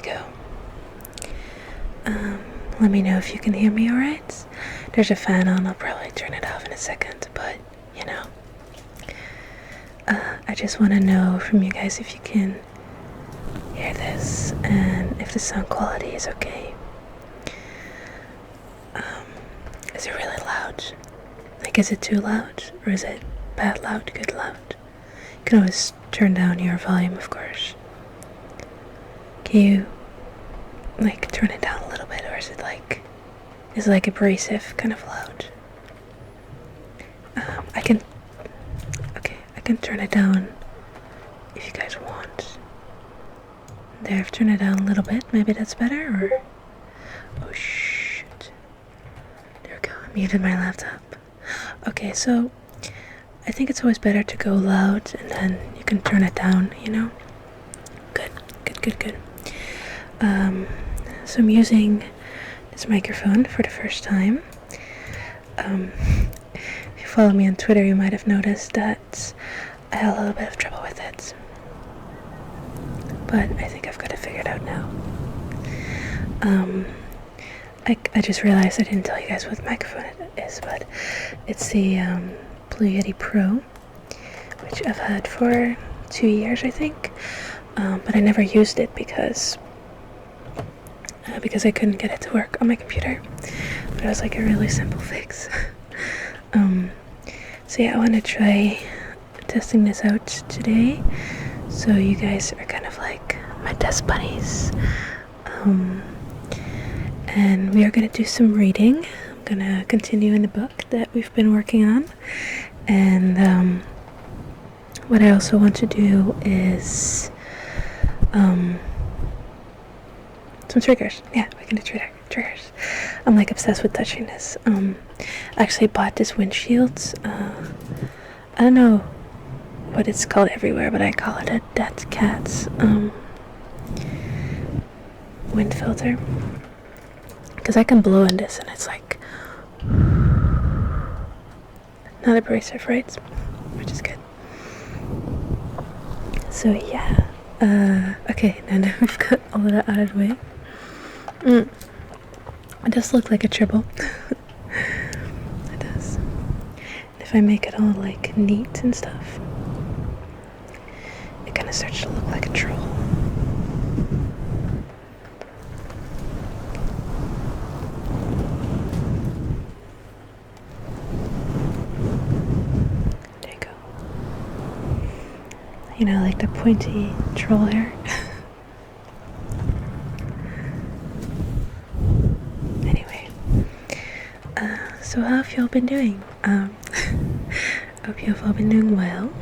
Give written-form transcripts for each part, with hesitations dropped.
go. Let me know if you can hear me alright. There's a fan on, I'll probably turn it off in a second, but, you know. I just want to know from you guys if you can hear this, and if the sound quality is okay. Is it really loud? Like, is it too loud? Or is it bad loud, good loud? You can always turn down your volume, of course. Can you, like, turn it down a little bit, or is it like abrasive, kind of loud? I can turn it down if you guys want. There, I've turned it down a little bit. Maybe that's better, or... Oh, shit. There we go, I muted my laptop. Okay, so I think it's always better to go loud, and then you can turn it down, you know? Good. So I'm using this microphone for the first time. If you follow me on Twitter, you might have noticed that I had a little bit of trouble with it. But I think I've got it figured out now. I just realized I didn't tell you guys what microphone it is, but it's the Blue Yeti Pro, which I've had for 2 years, I think. But I never used it because I couldn't get it to work on my computer. But it was like a really simple fix. So yeah, I want to try testing this out today. So you guys are kind of like my test buddies. And we are going to do some reading. I'm going to continue in the book that we've been working on. And what I also want to do is some triggers. Yeah, we can do triggers. I'm like obsessed with touching this. I actually bought this windshield. I don't know what it's called everywhere, but I call it a dead cat's wind filter. Because I can blow in this and it's like not abrasive, right? Which is good. So yeah. Okay, now we've got all of that out of the way. It does look like a tribble. It does. If I make it all like neat and stuff, it kind of starts to look like a troll. There you go. You know, like the pointy troll hair. So how have y'all been doing? I hope you've all been doing well.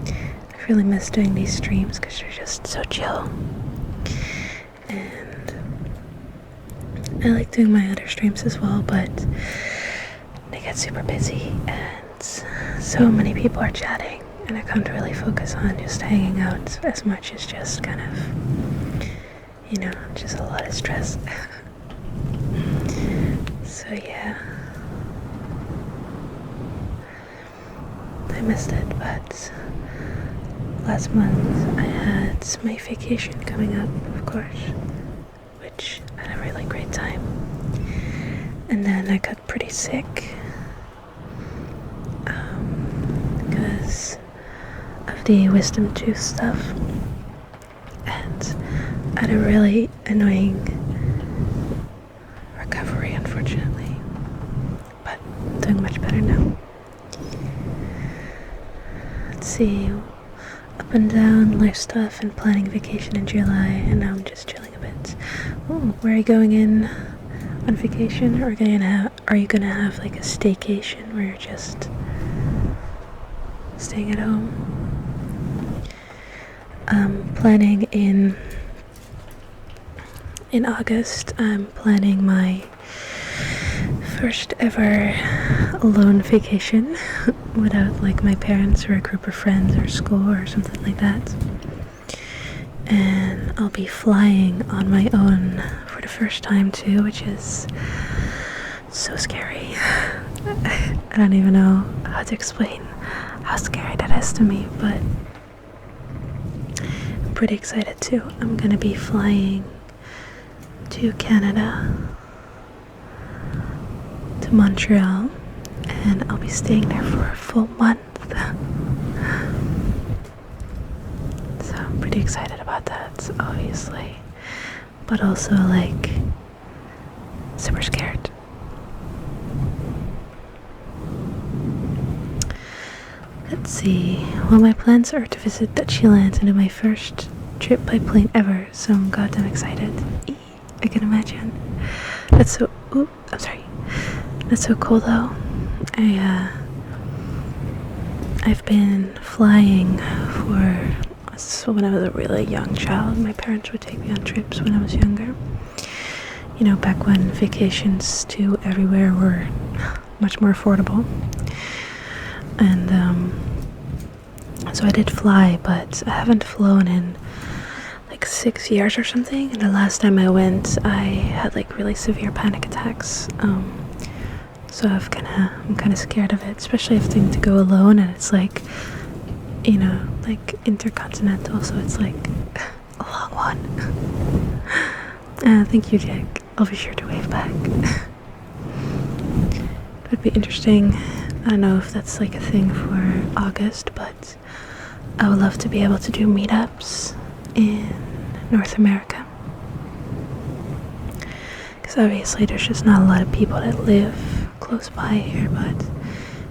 I really miss doing these streams because they're just so chill. And I like doing my other streams as well, but they get super busy and so many people are chatting and I can't really focus on just hanging out as much as just kind of, you know, just a lot of stress. So yeah. I missed it, but last month I had my vacation coming up, of course, which I had a really great time. And then I got pretty sick because of the wisdom tooth stuff, and I had a really annoying recovery, unfortunately, but I'm doing much better now. See, up and down life stuff and planning vacation in July, and now I'm just chilling a bit. Oh, where are you going in on vacation? Or are you gonna have like a staycation where you're just staying at home? Planning in August. I'm planning my first ever alone vacation without like my parents or a group of friends or school or something like that. And I'll be flying on my own for the first time too, which is so scary. I don't even know how to explain how scary that is to me, but I'm pretty excited too. I'm gonna be flying to Canada, to Montreal, and I'll be staying there for a full month. So I'm pretty excited about that, obviously, but also like super scared. Let's see. Well, my plans are to visit Dutchland and do my first trip by plane ever, so I'm goddamn excited. I can imagine. That's so. Ooh, I'm sorry. That's so cool though. I've been flying so when I was a really young child. My parents would take me on trips when I was younger. You know, back when vacations to everywhere were much more affordable. And so I did fly, but I haven't flown in like 6 years or something. And the last time I went, I had like really severe panic attacks. So I'm kind of scared of it, especially if I have to go alone, and it's like, you know, like intercontinental, so it's like a long one. Thank you, Jake. I'll be sure to wave back. It would be interesting. I don't know if that's like a thing for August, but I would love to be able to do meetups in North America. Because obviously there's just not a lot of people that live close by here, but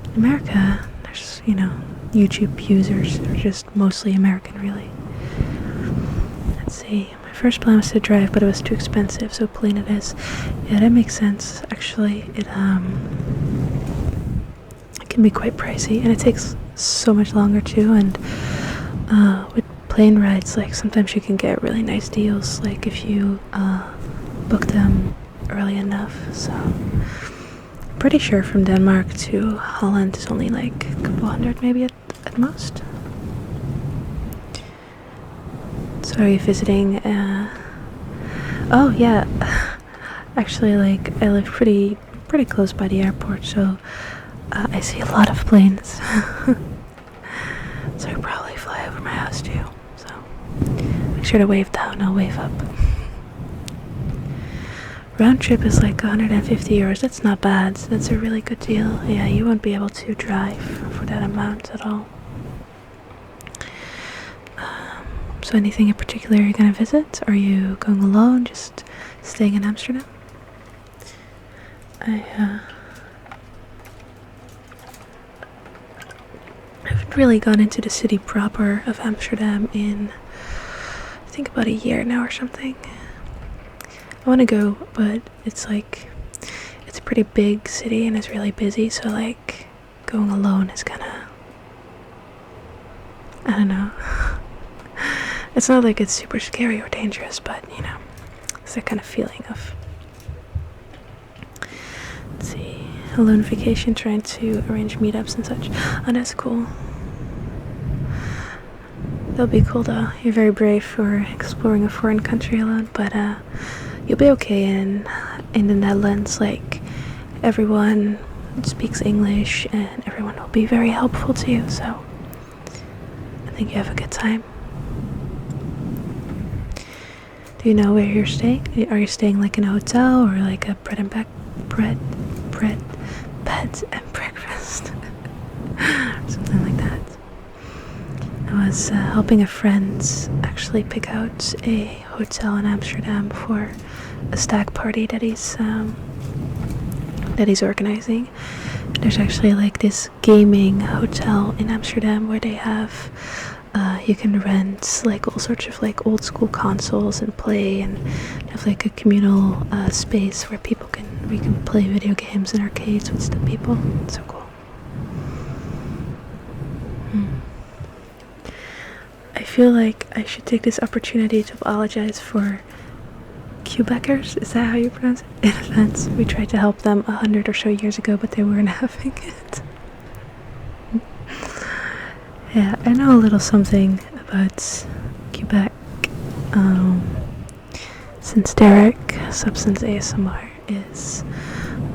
in America, there's, you know, YouTube users are just mostly American, really. Let's see. My first plan was to drive, but it was too expensive, so plane it is. Yeah, that makes sense. Actually, it can be quite pricey, and it takes so much longer too. And with plane rides, like sometimes you can get really nice deals, like if you book them early enough. So pretty sure from Denmark to Holland is only like a couple hundred, maybe at most. So are you visiting? Oh yeah, actually, like I live pretty close by the airport, so I see a lot of planes. So I probably fly over my house too. So make sure to wave down. I'll wave up. Round trip is like 150 euros. That's not bad. That's a really good deal. Yeah, you won't be able to drive for that amount at all. So anything in particular you're going to visit? Are you going alone? Just staying in Amsterdam? I haven't really gone into the city proper of Amsterdam in, I think, about a year now or something. I want to go, but it's like, it's a pretty big city and it's really busy, so like going alone is kind of, I don't know. It's not like it's super scary or dangerous, but you know, it's that kind of feeling of, let's see, alone vacation, trying to arrange meetups and such. Oh, that's cool. That'll be cool though. You're very brave for exploring a foreign country alone, but you'll be okay in the Netherlands. Like, everyone speaks English and everyone will be very helpful to you, so I think you have a good time. Do you know where you're staying? Are you staying like in a hotel or like a bed and breakfast? Something like that. I was helping a friend actually pick out a hotel in Amsterdam for a stag party that he's organizing. There's actually like this gaming hotel in Amsterdam where they have you can rent like all sorts of like old school consoles and play, and have like a communal space where we can play video games and arcades with the people. It's so cool. I feel like I should take this opportunity to apologize for Quebecers. Is that how you pronounce it? In advance. We tried to help them 100 or so years ago, but they weren't having it. Yeah, I know a little something about Quebec. Since Derek, Substance ASMR, is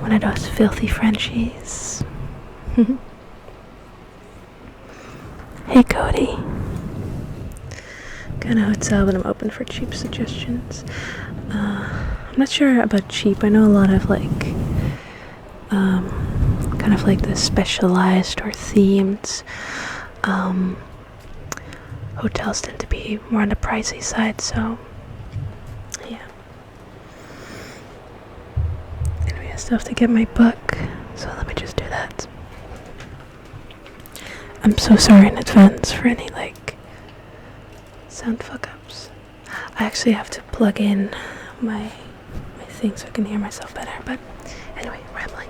one of those filthy Frenchies. Hey Cody. Got a hotel, but I'm open for cheap suggestions. I'm not sure about cheap. I know a lot of like kind of like the specialized or themed hotels tend to be more on the pricey side, so yeah. Anyway, I still have to get my book, so let me just do that. I'm so sorry in advance for any like sound fuck ups. I actually have to plug in my thing so I can hear myself better, but anyway, rambling.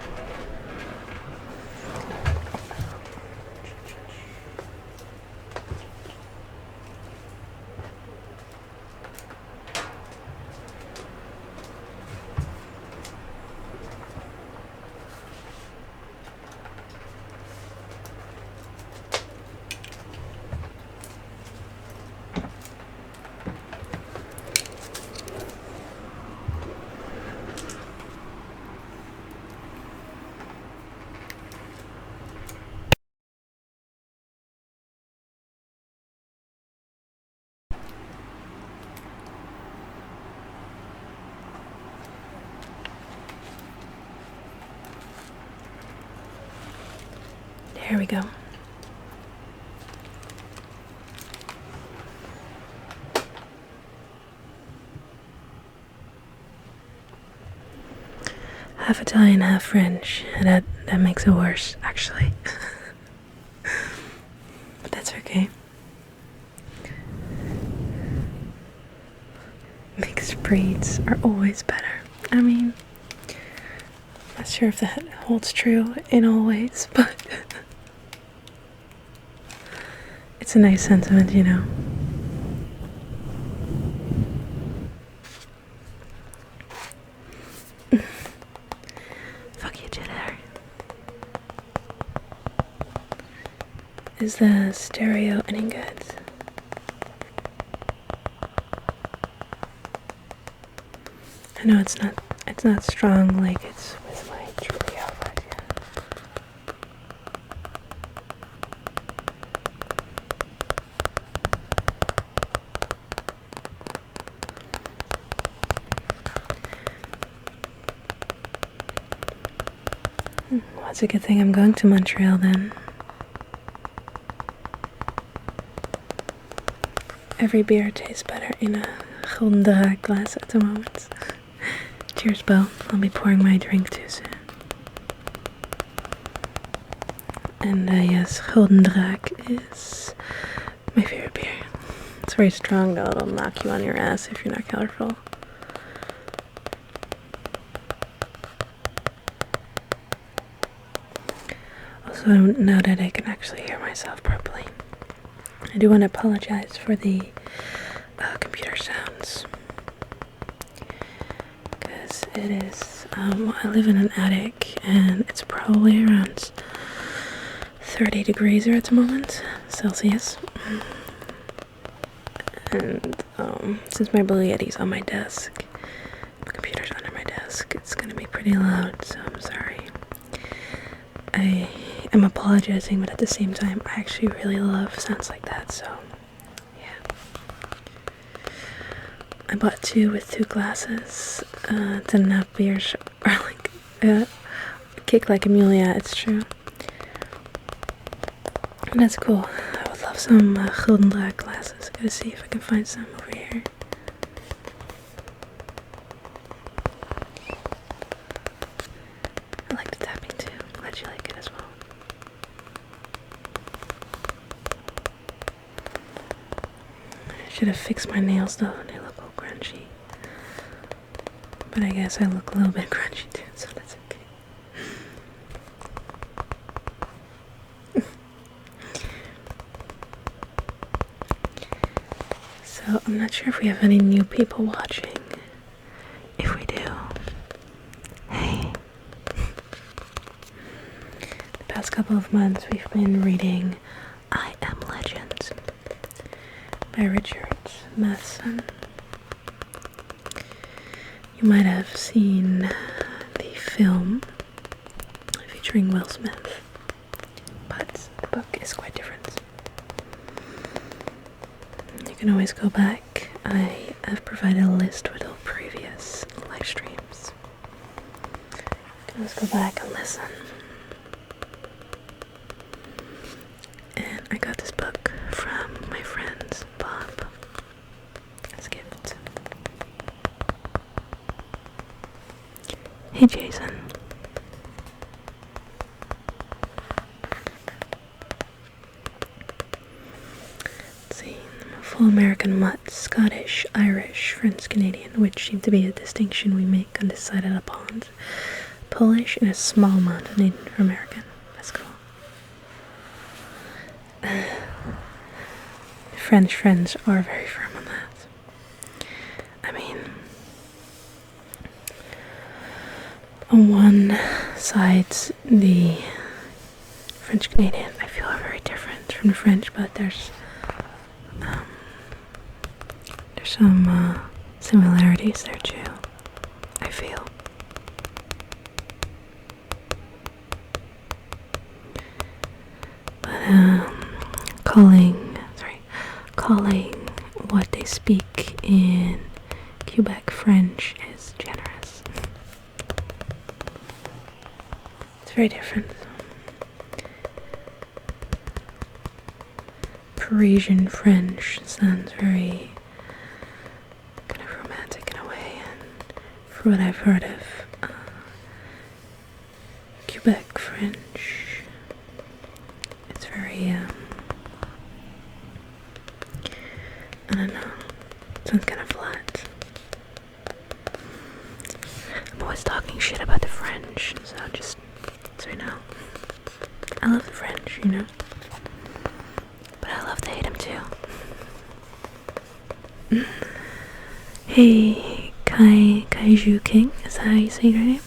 There we go. Half Italian, half French. That makes it worse, actually. But that's okay. Mixed breeds are always better. I mean, not sure if that holds true in all ways, but it's a nice sentiment, you know. Fuck you, Jitter. Is the stereo any good? I know it's not strong like it's with my trio, but yeah. Well, that's a good thing I'm going to Montreal then. Every beer tastes better in a Golden Draak glass at the moment. Cheers, Bo. I'll be pouring my drink too soon. And yes, Golden Draak is my favorite beer. It's very strong though, it'll knock you on your ass if you're not careful. Also, now that I can actually hear myself properly, I do want to apologize for the computer sounds. Because it is, I live in an attic and it's probably around 30 degrees here at the moment, Celsius. And since my Blue Yeti's on my desk, my computer's under my desk, it's gonna be pretty loud, so I'm sorry. I am apologizing, but at the same time, I actually really love sounds like that, so yeah. I bought two with 2 glasses. Didn't have beers or like kick like a mule, yeah, it's true. And that's cool. I would love some Golden Draak glasses. Gotta see if I can find some over here. I like the tapping too. Glad you like it as well. I should have fixed my nails though. They look all grungy. But I guess I look a little bit grungy too, so that's okay. So I'm not sure if we have any new people watching. If we do, hey. The past couple of months we've been reading I Am Legend by Richard Matheson. You might have seen the film featuring Will Smith, but the book is quite different. You can always go back. I have provided a list with all previous live streams Let's go back and listen. And I got this book from my friend Bob as a gift. Hey Jason. Let's see. Full American mutt, Scottish, Irish, French, Canadian, which seem to be a distinction we make undecided upon. Polish and a small amount of Native American. That's cool. French friends are very firm on that. I mean, on one side, the French Canadian, I feel are very different from the French, but there's some similarities there too, I feel. But calling what they speak in Quebec French is generous. It's very different. Parisian French sounds very kind of romantic in a way, and for what I've heard of Quebec French, it's very I don't know, it sounds kind of flat. I'm always talking shit about the French, so just so you know, I love the French, you know, but I love to hate them too. Hey, Kaiju King, is that how you say your name?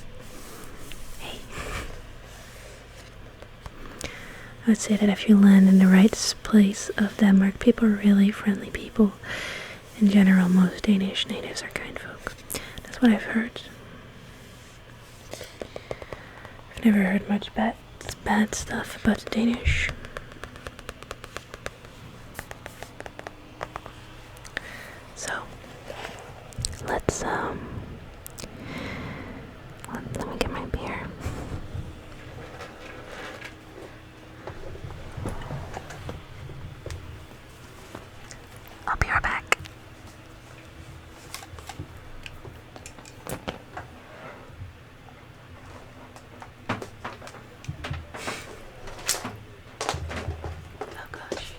Hey. I would say that if you land in the right place of Denmark, people are really friendly people. In general, most Danish natives are kind folk. That's what I've heard. I've never heard much bad stuff about the Danish. So, let's let me get my beer. I'll be right back. Oh gosh.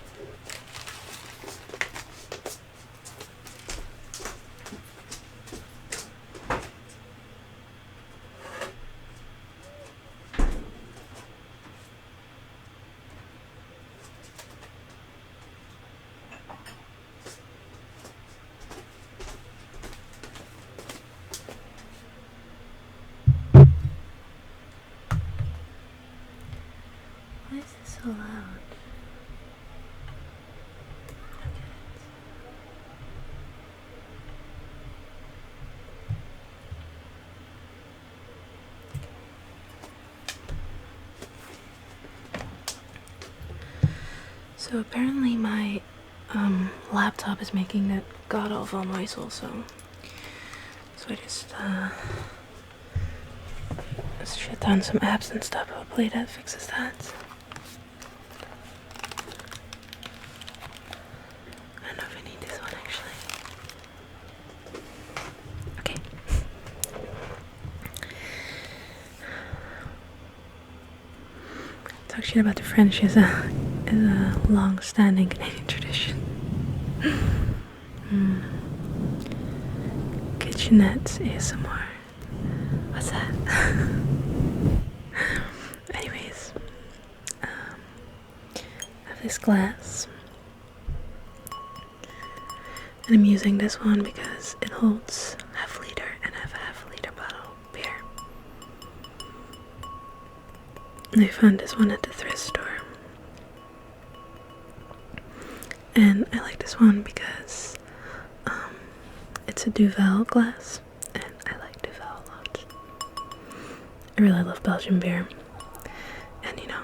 Why is this so loud? So apparently my laptop is making that god awful noise also. So I just shut down some apps and stuff. Hopefully that fixes that. I don't know if I need this one actually. Okay. Talk shit about the French is a long-standing Canadian tradition. Kitchenette ASMR. What's that? Anyways, I have this glass, and I'm using this one because it holds half liter, and I have a half-liter bottle of beer. And I found this one at the thrift store. And I like this one because it's a Duvel glass, and I like Duvel a lot. I really love Belgian beer, and you know,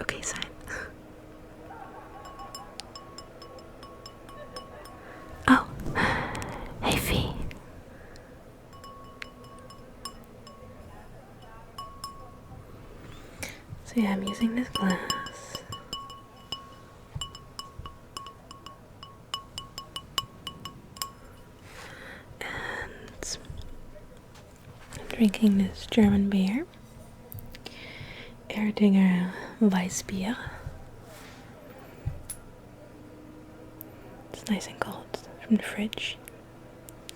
okay sign. Oh, hey Fee. So yeah, I'm using this glass. And I'm drinking this German beer. Erdinger Weissbier. It's nice and cold from the fridge.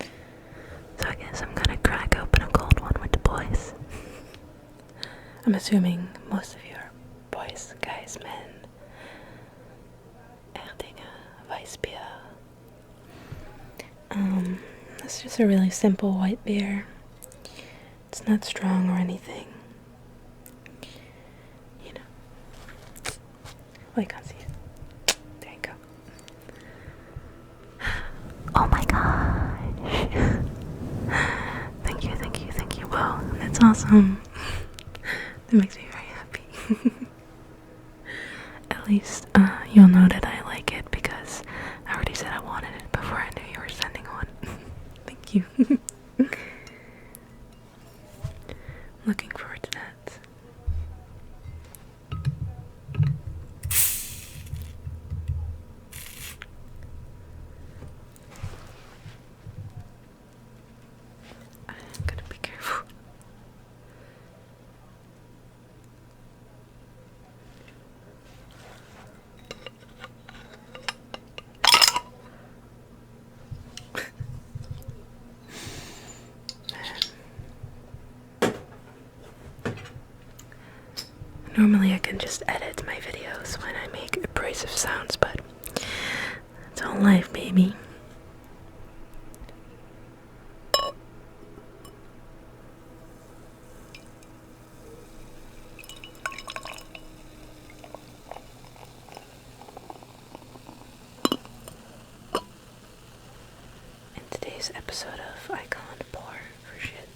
So I guess I'm gonna crack open a cold one with the boys. I'm assuming most of you are boys, guys, men. Erdinger Weissbier. It's just a really simple white beer. It's not strong or anything. You know. Oh, I can't see it. There you go. Oh my gosh. Thank you, thank you, thank you. Wow, that's awesome. That makes me very happy. At least you'll know that I like it because I already said I wanted it before I knew you were sending one. Thank you. Looking forward to that. I'm gonna be careful. Normally I can just edit my videos when I make abrasive sounds, but it's all live, baby. In today's episode of I Can't Pour for Shit.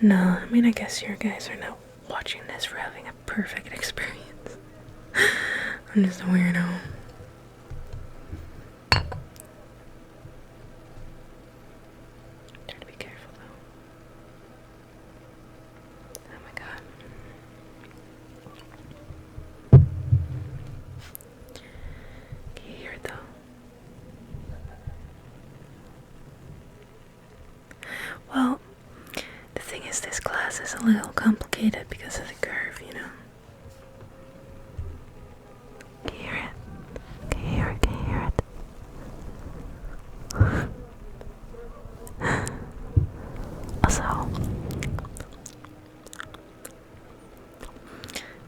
No, I mean, I guess you guys are not watching this for having a perfect experience. I'm just a weirdo. Try to be careful though. Oh my god. Can you hear it though? Well, the thing is, this glass is a little complicated because of the curve, you know. Can you hear it? Can you hear it? Can you hear it?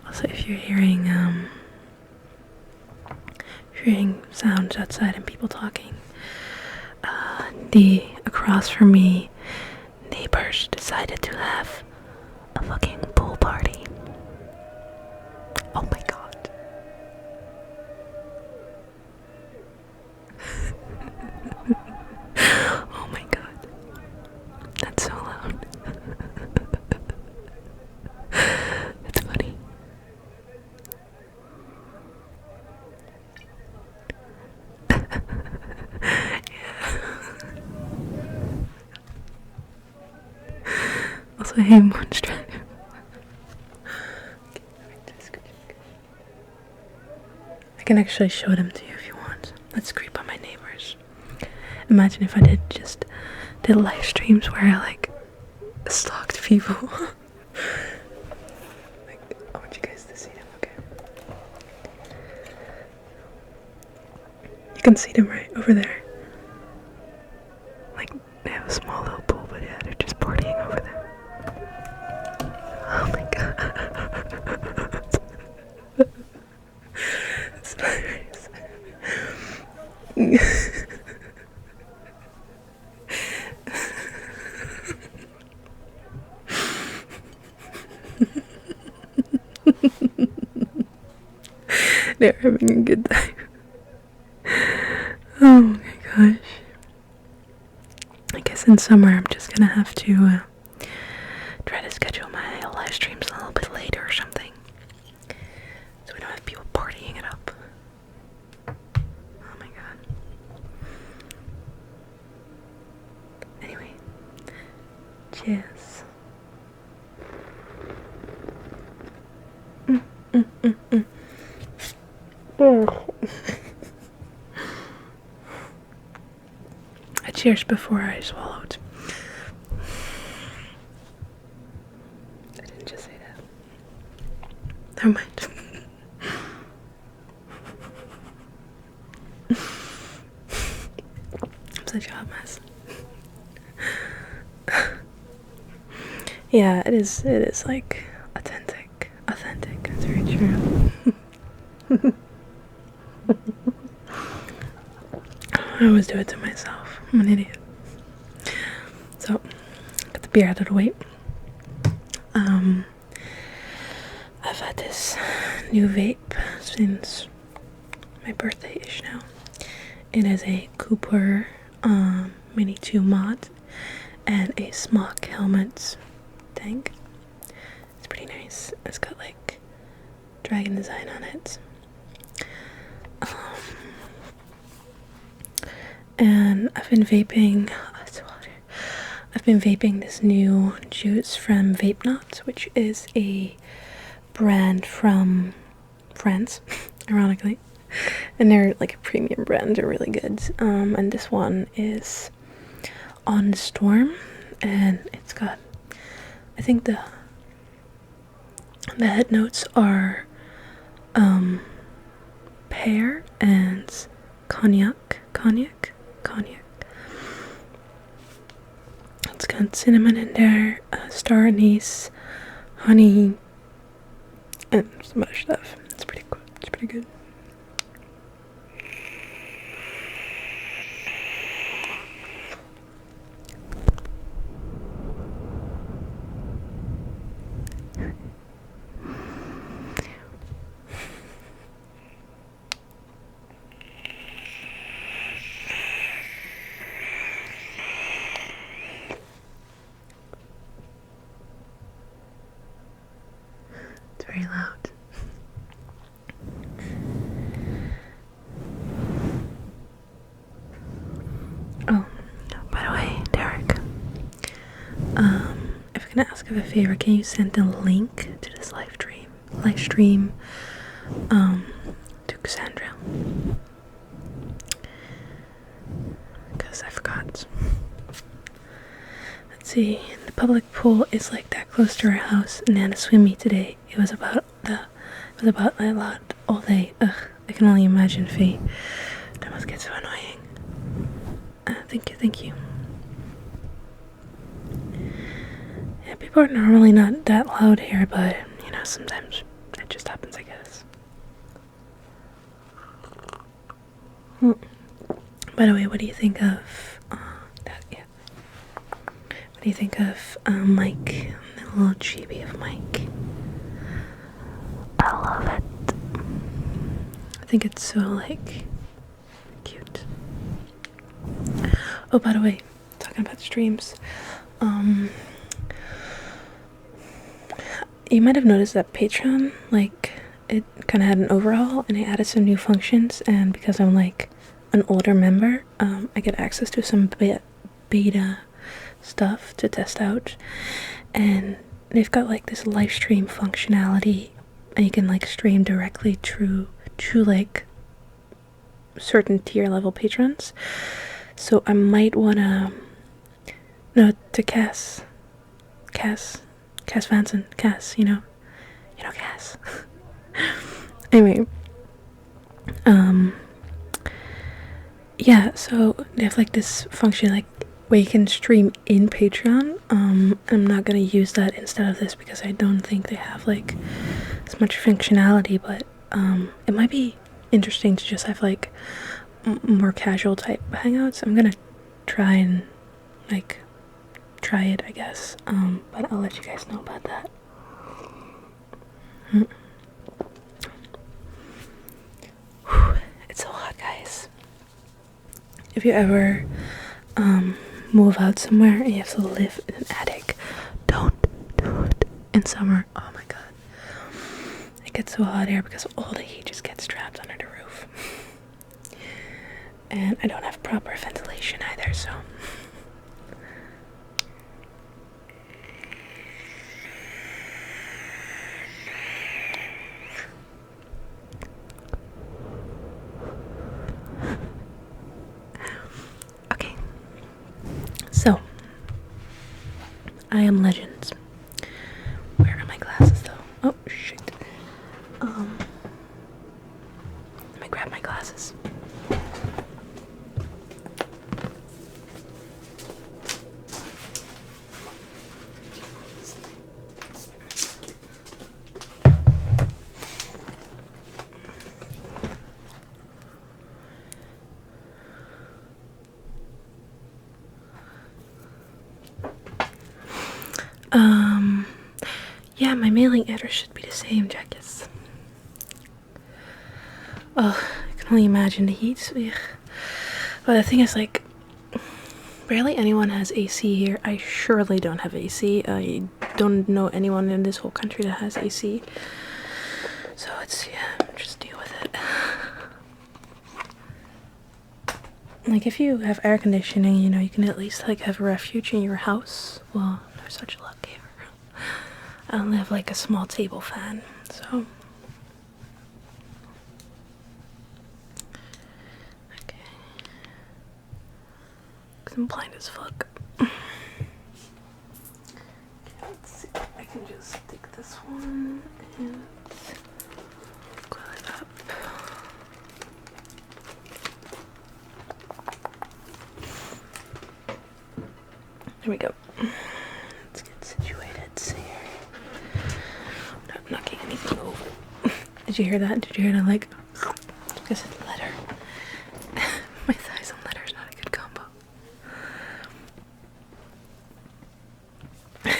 Also, if you're hearing sounds outside and people talking, the across from me neighbors decided to have a fucking pool party. Oh my god. Oh my god. That's so loud. It's funny. Also, hey, monster. I can actually show them to you if you want. Let's creep on my neighbors. Imagine if I did live streams where I like stalked people. Like, I want you guys to see them, okay? You can see them right over there. Like, they have a small little pool, but yeah, they're just partying over there. Oh my god. That's hilarious. They're having a good time. Oh my gosh. I guess in summer I'm just gonna have to try to schedule my live streams a little bit later or something. I cheers before I swallowed. I didn't just say that. Never mind. I'm such a hot mess. Yeah, it is like authentic. It's very true. I always do it to myself. I'm an idiot. So, got the beer out of the way. I've had this new vape since my birthday-ish now. It is a Cooper Mini 2 mod and a smock helmet thing. It's pretty nice. It's got like dragon design on it. And I've been vaping. I've been vaping this new juice from Vape Knot, which is a brand from France, ironically. And they're like a premium brand. They're really good. And this one is On the Storm, and it's got, I think the head notes are pear and cognac. It's got cinnamon in there, star anise, honey, and some other stuff. It's pretty cool. It's pretty good. It's very loud. Oh, by the way, Derek, if I can ask of a favor, can you send the link to this live stream, to Cassandra? Because I forgot. Let's see, the public pool is like that close to our house, and then a swim meet today. It was about a lot all day. Ugh, I can only imagine, Faye. That must get so annoying. Thank you. Yeah, people are normally not that loud here, but, you know, sometimes it just happens, I guess. By the way, what do you think of, that, yeah. What do you think of, Mike, the little chibi of Mike? I love it. I think it's so, like, cute. Oh, by the way, talking about streams, you might have noticed that Patreon, like, it kind of had an overhaul, and it added some new functions, and because I'm, like, an older member, I get access to some beta stuff to test out, and they've got, like, this live stream functionality, and you can, like, stream directly to like, certain tier level patrons. So I might wanna, no, to Cass Vanson, Cass, you know Cass. Anyway, yeah, so they have like this function like where you can stream in Patreon. I'm not gonna use that instead of this because I don't think they have like as much functionality, but it might be interesting to just have like more casual type hangouts. I'm gonna try and like try it, I guess, but I'll let you guys know about that. It's so hot, guys. If you ever move out somewhere and you have to live in an attic, don't do it in summer. Oh my god, it gets so hot here because all the heat just gets trapped under the roof, and I don't have proper ventilation either, so I am Legends. Where are my glasses though? Oh shit. Let me grab my glasses. Yeah, my mailing address should be the same, Jackus. Oh, I can only imagine the heat. But the thing is, like, barely anyone has AC here. I surely don't have AC. I don't know anyone in this whole country that has AC. So it's, yeah, just deal with it. Like, if you have air conditioning, you know, you can at least, like, have a refuge in your house. Well, there's such luck here. I only have, like, a small table fan, so. Okay. Because I'm blind as fuck. Okay, let's see. I can just take this one and coil it up. There we go. Let's get situated here. Not knocking anything over. Did you hear that? Did you hear that? Like, because it's letter. My thighs and letter is not a good combo. Okay.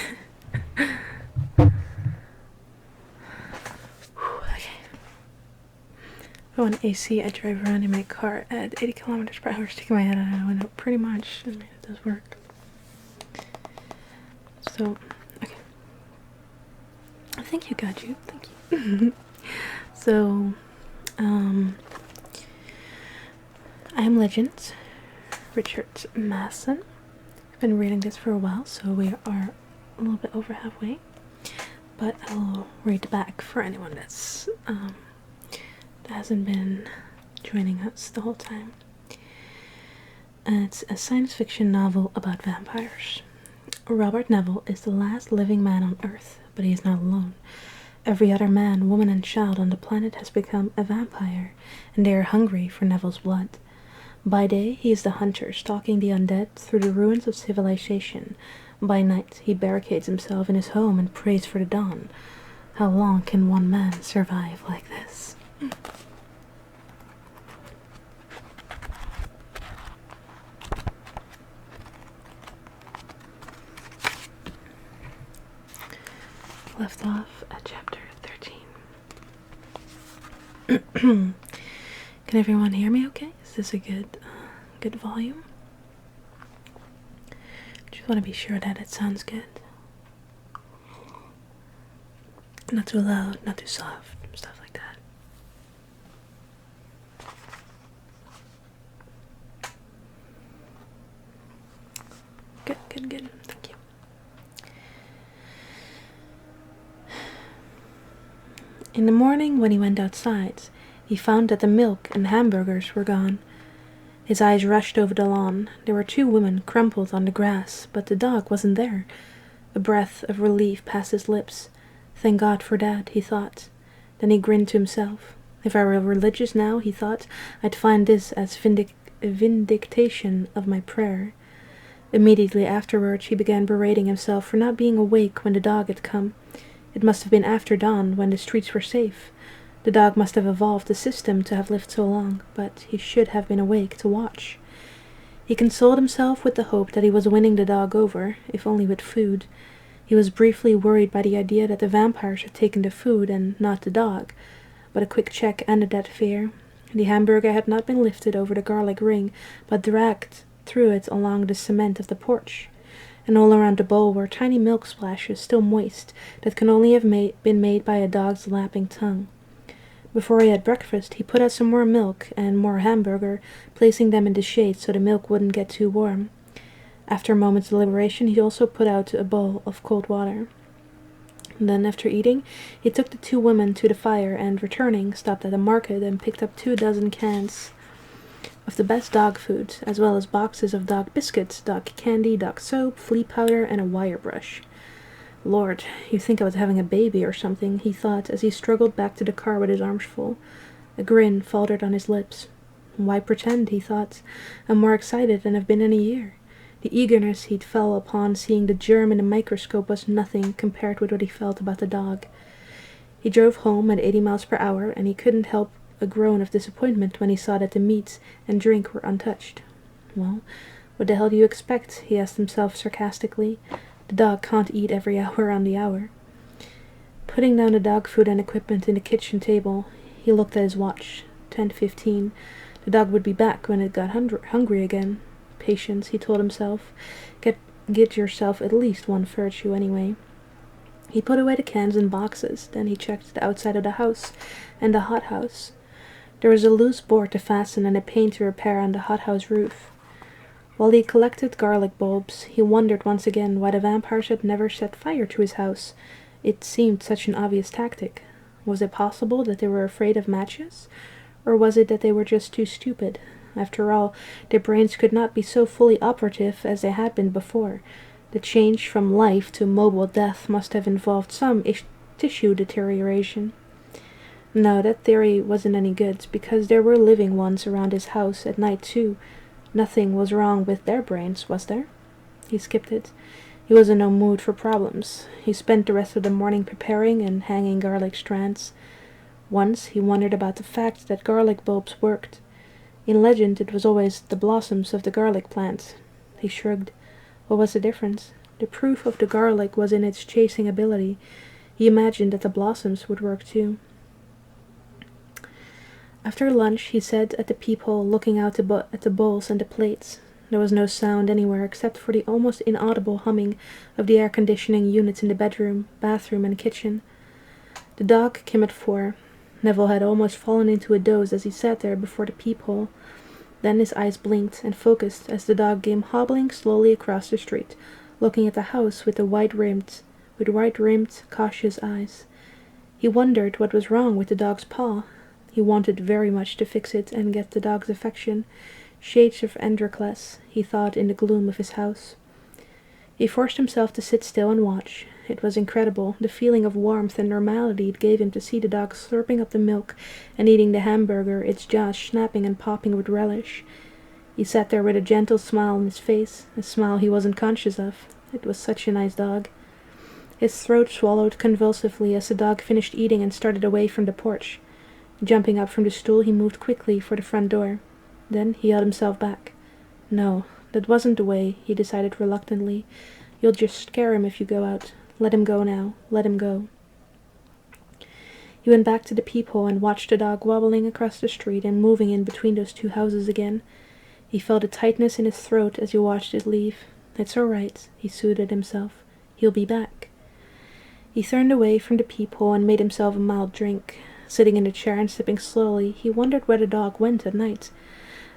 If I want AC, I drive around in my car at 80 kilometers per hour, sticking my head out of the window. Pretty much. I mean, it does work. So, okay. I think you got you. Thank you. So, I am Legend, Richard Masson. I've been reading this for a while, so we are a little bit over halfway. But I'll read back for anyone that's that hasn't been joining us the whole time. It's a science fiction novel about vampires. Robert Neville is the last living man on Earth, but he is not alone. Every other man, woman, and child on the planet has become a vampire, and they are hungry for Neville's blood. By day, he is the hunter stalking the undead through the ruins of civilization. By night, he barricades himself in his home and prays for the dawn. How long can one man survive like this? Left off at chapter 13. Can everyone hear me okay? Is this a good volume? Just want to be sure that it sounds good. Not too loud, not too soft, stuff like that. Good. Thank you. In the morning, when he went outside, he found that the milk and hamburgers were gone. His eyes rushed over the lawn. There were 2 women crumpled on the grass, but the dog wasn't there. A breath of relief passed his lips. Thank God for that, he thought. Then he grinned to himself. If I were religious now, he thought, I'd find this as vindication of my prayer. Immediately afterwards, he began berating himself for not being awake when the dog had come. It must have been after dawn, when the streets were safe. The dog must have evolved the system to have lived so long, but he should have been awake to watch. He consoled himself with the hope that he was winning the dog over, if only with food. He was briefly worried by the idea that the vampires had taken the food and not the dog, but a quick check ended that fear. The hamburger had not been lifted over the garlic ring, but dragged through it along the cement of the porch. And all around the bowl were tiny milk splashes, still moist, that can only have been made by a dog's lapping tongue. Before he had breakfast, he put out some more milk and more hamburger, placing them in the shade so the milk wouldn't get too warm. After a moment's deliberation, he also put out a bowl of cold water. Then, after eating, he took the 2 women to the fire and, returning, stopped at a market and picked up 24 cans of the best dog food, as well as boxes of dog biscuits, dog candy, dog soap, flea powder, and a wire brush. Lord, you think I was having a baby or something, he thought as he struggled back to the car with his arms full. A grin faltered on his lips. Why pretend, he thought. I'm more excited than I've been in a year. The eagerness he'd felt upon seeing the germ in the microscope was nothing compared with what he felt about the dog. He drove home at 80 miles per hour, and he couldn't help a groan of disappointment when he saw that the meat and drink were untouched. Well, what the hell do you expect? He asked himself sarcastically. The dog can't eat every hour on the hour. Putting down the dog food and equipment in the kitchen table, he looked at his watch. 10:15. The dog would be back when it got hungry again. Patience, he told himself. Get yourself at least one virtue anyway. He put away the cans and boxes. Then he checked the outside of the house and the hothouse. There was a loose board to fasten and a pane to repair on the hothouse roof. While he collected garlic bulbs, he wondered once again why the vampires had never set fire to his house. It seemed such an obvious tactic. Was it possible that they were afraid of matches? Or was it that they were just too stupid? After all, their brains could not be so fully operative as they had been before. The change from life to mobile death must have involved some tissue deterioration. No, that theory wasn't any good, because there were living ones around his house at night too. Nothing was wrong with their brains, was there? He skipped it. He was in no mood for problems. He spent the rest of the morning preparing and hanging garlic strands. Once he wondered about the fact that garlic bulbs worked. In legend it was always the blossoms of the garlic plant. He shrugged. What was the difference? The proof of the garlic was in its chasing ability. He imagined that the blossoms would work too. After lunch he sat at the peephole looking out at the bowls and the plates. There was no sound anywhere except for the almost inaudible humming of the air conditioning units in the bedroom, bathroom, and kitchen. The dog came at 4. Neville had almost fallen into a doze as he sat there before the peephole. Then his eyes blinked and focused as the dog came hobbling slowly across the street, looking at the house with white-rimmed, cautious eyes. He wondered what was wrong with the dog's paw. He wanted very much to fix it and get the dog's affection. Shades of Androcles, he thought in the gloom of his house. He forced himself to sit still and watch. It was incredible, the feeling of warmth and normality it gave him to see the dog slurping up the milk and eating the hamburger, its jaws snapping and popping with relish. He sat there with a gentle smile on his face, a smile he wasn't conscious of. It was such a nice dog. His throat swallowed convulsively as the dog finished eating and started away from the porch. Jumping up from the stool, he moved quickly for the front door. Then he held himself back. No, that wasn't the way, he decided reluctantly. You'll just scare him if you go out. Let him go now. Let him go. He went back to the peephole and watched the dog wobbling across the street and moving in between those two houses again. He felt a tightness in his throat as he watched it leave. It's all right, he soothed himself. He'll be back. He turned away from the peephole and made himself a mild drink. Sitting in the chair and sipping slowly, he wondered where the dog went at night.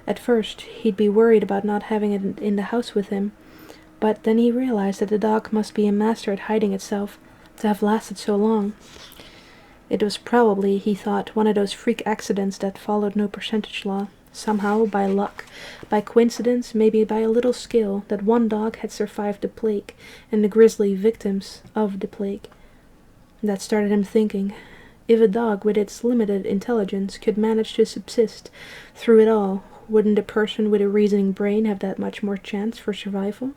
At first, he'd be worried about not having it in the house with him, but then he realized that the dog must be a master at hiding itself, to have lasted so long. It was probably, he thought, one of those freak accidents that followed no percentage law. Somehow, by luck, by coincidence, maybe by a little skill, that one dog had survived the plague, and the grisly victims of the plague. That started him thinking, if a dog with its limited intelligence could manage to subsist through it all, wouldn't a person with a reasoning brain have that much more chance for survival?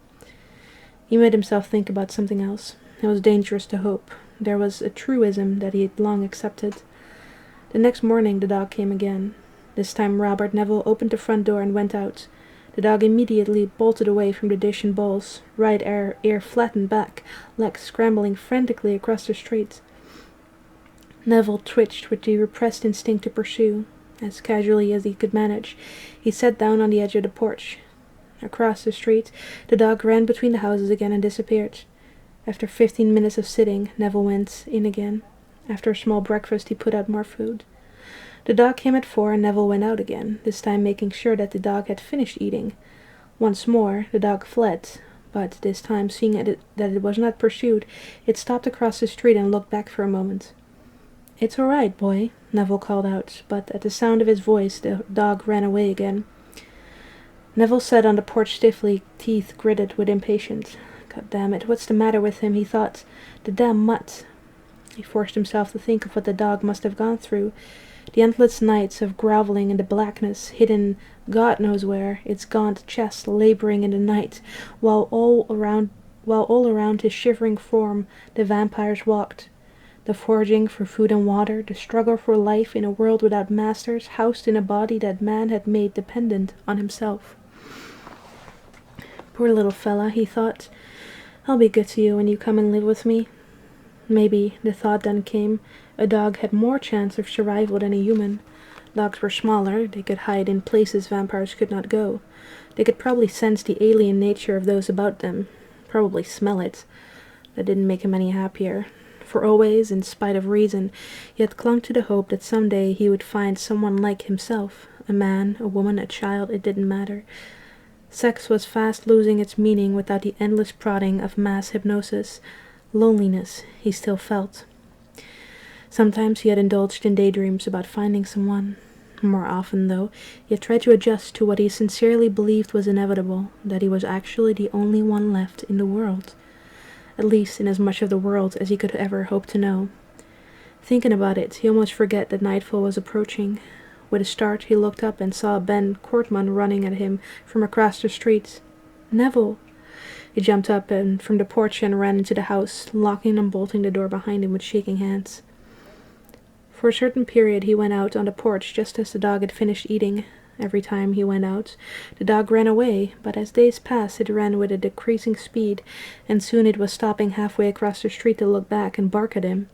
He made himself think about something else. It was dangerous to hope. There was a truism that he had long accepted. The next morning the dog came again. This time Robert Neville opened the front door and went out. The dog immediately bolted away from the dish and bowls, right ear flattened back, legs scrambling frantically across the street. Neville twitched with the repressed instinct to pursue. As casually as he could manage, he sat down on the edge of the porch. Across the street, the dog ran between the houses again and disappeared. After 15 minutes of sitting, Neville went in again. After a small breakfast, he put out more food. The dog came at 4 and Neville went out again, this time making sure that the dog had finished eating. Once more, the dog fled, but this time, seeing that it was not pursued, it stopped across the street and looked back for a moment. "It's all right, boy," Neville called out, but at the sound of his voice the dog ran away again. Neville sat on the porch stiffly, teeth gritted with impatience. God damn it, what's the matter with him, he thought. The damn mutt. He forced himself to think of what the dog must have gone through. The endless nights of groveling in the blackness, hidden God knows where, its gaunt chest labouring in the night, while all around his shivering form the vampires walked. The foraging for food and water, the struggle for life in a world without masters, housed in a body that man had made dependent on himself. Poor little fella, he thought. I'll be good to you when you come and live with me. Maybe, the thought then came, a dog had more chance of survival than a human. Dogs were smaller, they could hide in places vampires could not go. They could probably sense the alien nature of those about them, probably smell it. That didn't make him any happier. For always, in spite of reason, he had clung to the hope that someday he would find someone like himself. A man, a woman, a child, it didn't matter. Sex was fast losing its meaning without the endless prodding of mass hypnosis. Loneliness he still felt. Sometimes he had indulged in daydreams about finding someone. More often, though, he had tried to adjust to what he sincerely believed was inevitable, that he was actually the only one left in the world. At least in as much of the world as he could ever hope to know. Thinking about it, he almost forgot that nightfall was approaching. With a start, he looked up and saw Ben Cortman running at him from across the street. Neville! He jumped up from the porch and ran into the house, locking and bolting the door behind him with shaking hands. For a certain period he went out on the porch just as the dog had finished eating. Every time he went out, the dog ran away, but as days passed it ran with a decreasing speed, and soon it was stopping halfway across the street to look back and bark at him.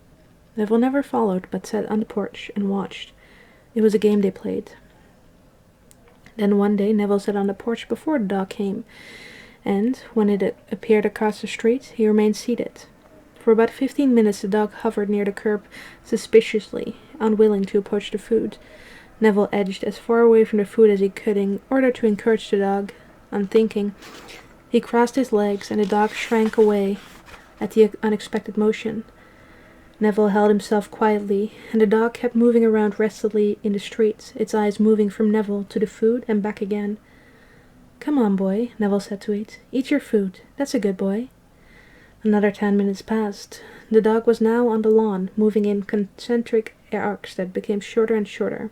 Neville never followed, but sat on the porch and watched. It was a game they played. Then one day Neville sat on the porch before the dog came, and when it appeared across the street, he remained seated. For about 15 minutes the dog hovered near the curb suspiciously, unwilling to approach the food. Neville edged as far away from the food as he could in order to encourage the dog. Unthinking, he crossed his legs, and the dog shrank away at the unexpected motion. Neville held himself quietly, and the dog kept moving around restlessly in the street, its eyes moving from Neville to the food and back again. "Come on, boy," Neville said to it. "Eat your food. That's a good boy." Another 10 minutes passed. The dog was now on the lawn, moving in concentric arcs that became shorter and shorter.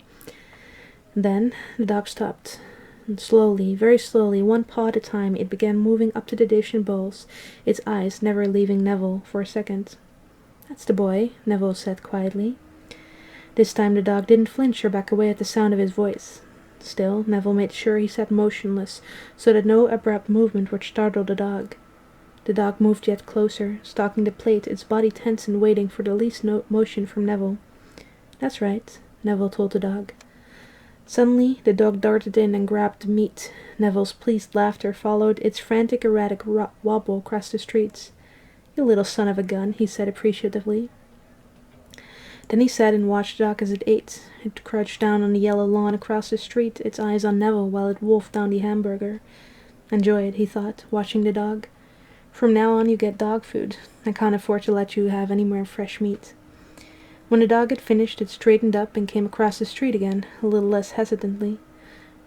Then the dog stopped, and slowly, very slowly, one paw at a time, it began moving up to the dish and bowls, its eyes never leaving Neville for a second. "That's the boy," Neville said quietly. This time the dog didn't flinch or back away at the sound of his voice. Still, Neville made sure he sat motionless, so that no abrupt movement would startle the dog. The dog moved yet closer, stalking the plate, its body tense and waiting for the least motion from Neville. "That's right," Neville told the dog. Suddenly, the dog darted in and grabbed the meat. Neville's pleased laughter followed its frantic, erratic wobble across the streets. "You little son of a gun," he said appreciatively. Then he sat and watched the dog as it ate. It crouched down on the yellow lawn across the street, its eyes on Neville while it wolfed down the hamburger. "Enjoy it," he thought, watching the dog. "From now on you get dog food. I can't afford to let you have any more fresh meat." When the dog had finished, it straightened up and came across the street again, a little less hesitantly.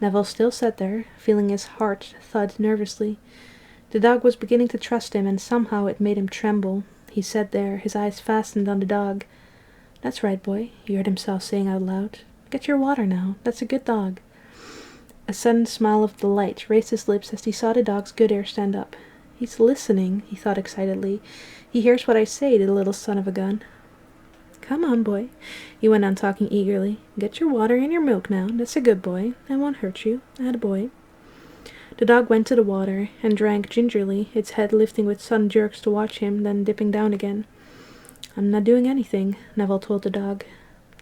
Neville still sat there, feeling his heart thud nervously. The dog was beginning to trust him, and somehow it made him tremble. He sat there, his eyes fastened on the dog. "That's right, boy," he heard himself saying out loud. "Get your water now. That's a good dog." A sudden smile of delight raised his lips as he saw the dog's good ear stand up. "He's listening," he thought excitedly. "He hears what I say, the little son of a gun." "Come on, boy," he went on talking eagerly. "Get your water and your milk now. That's a good boy. I won't hurt you. Attaboy." The dog went to the water and drank gingerly, its head lifting with sudden jerks to watch him, then dipping down again. "I'm not doing anything," Neville told the dog.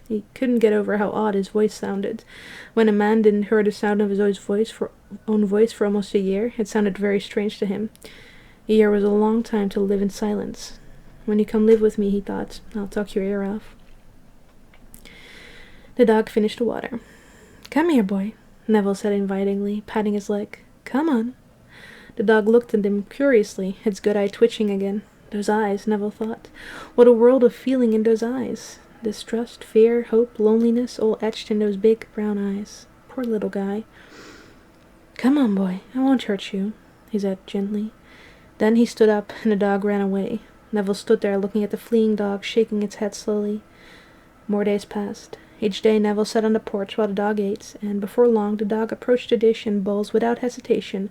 He couldn't get over how odd his voice sounded. When a man didn't hear the sound of his own voice for almost a year, it sounded very strange to him. A year was a long time to live in silence. "When you come live with me," he thought, "I'll talk your ear off." The dog finished the water. "Come here, boy," Neville said invitingly, patting his leg. "Come on." The dog looked at him curiously, its good eye twitching again. Those eyes, Neville thought. What a world of feeling in those eyes. Distrust, fear, hope, loneliness, all etched in those big brown eyes. Poor little guy. Come on, boy, I won't hurt you, he said gently. Then he stood up, and the dog ran away. Neville stood there looking at the fleeing dog, shaking its head slowly. More days passed. Each day Neville sat on the porch while the dog ate, and before long the dog approached the dish and bowls without hesitation,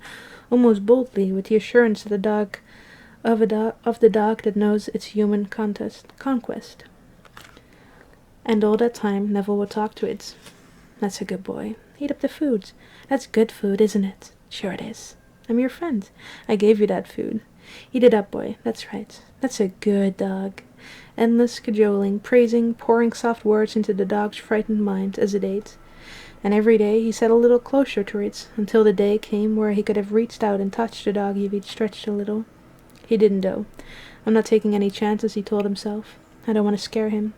almost boldly, with the assurance of the dog that knows its human conquest. And all that time Neville would talk to it. That's a good boy. Eat up the food. That's good food, isn't it? Sure it is. I'm your friend. I gave you that food. Eat it up, boy. That's right. That's a good dog. Endless cajoling, praising, pouring soft words into the dog's frightened mind as it ate. And every day he sat a little closer to it, until the day came where he could have reached out and touched the dog if he'd stretched a little. He didn't, though. I'm not taking any chances, he told himself. I don't want to scare him.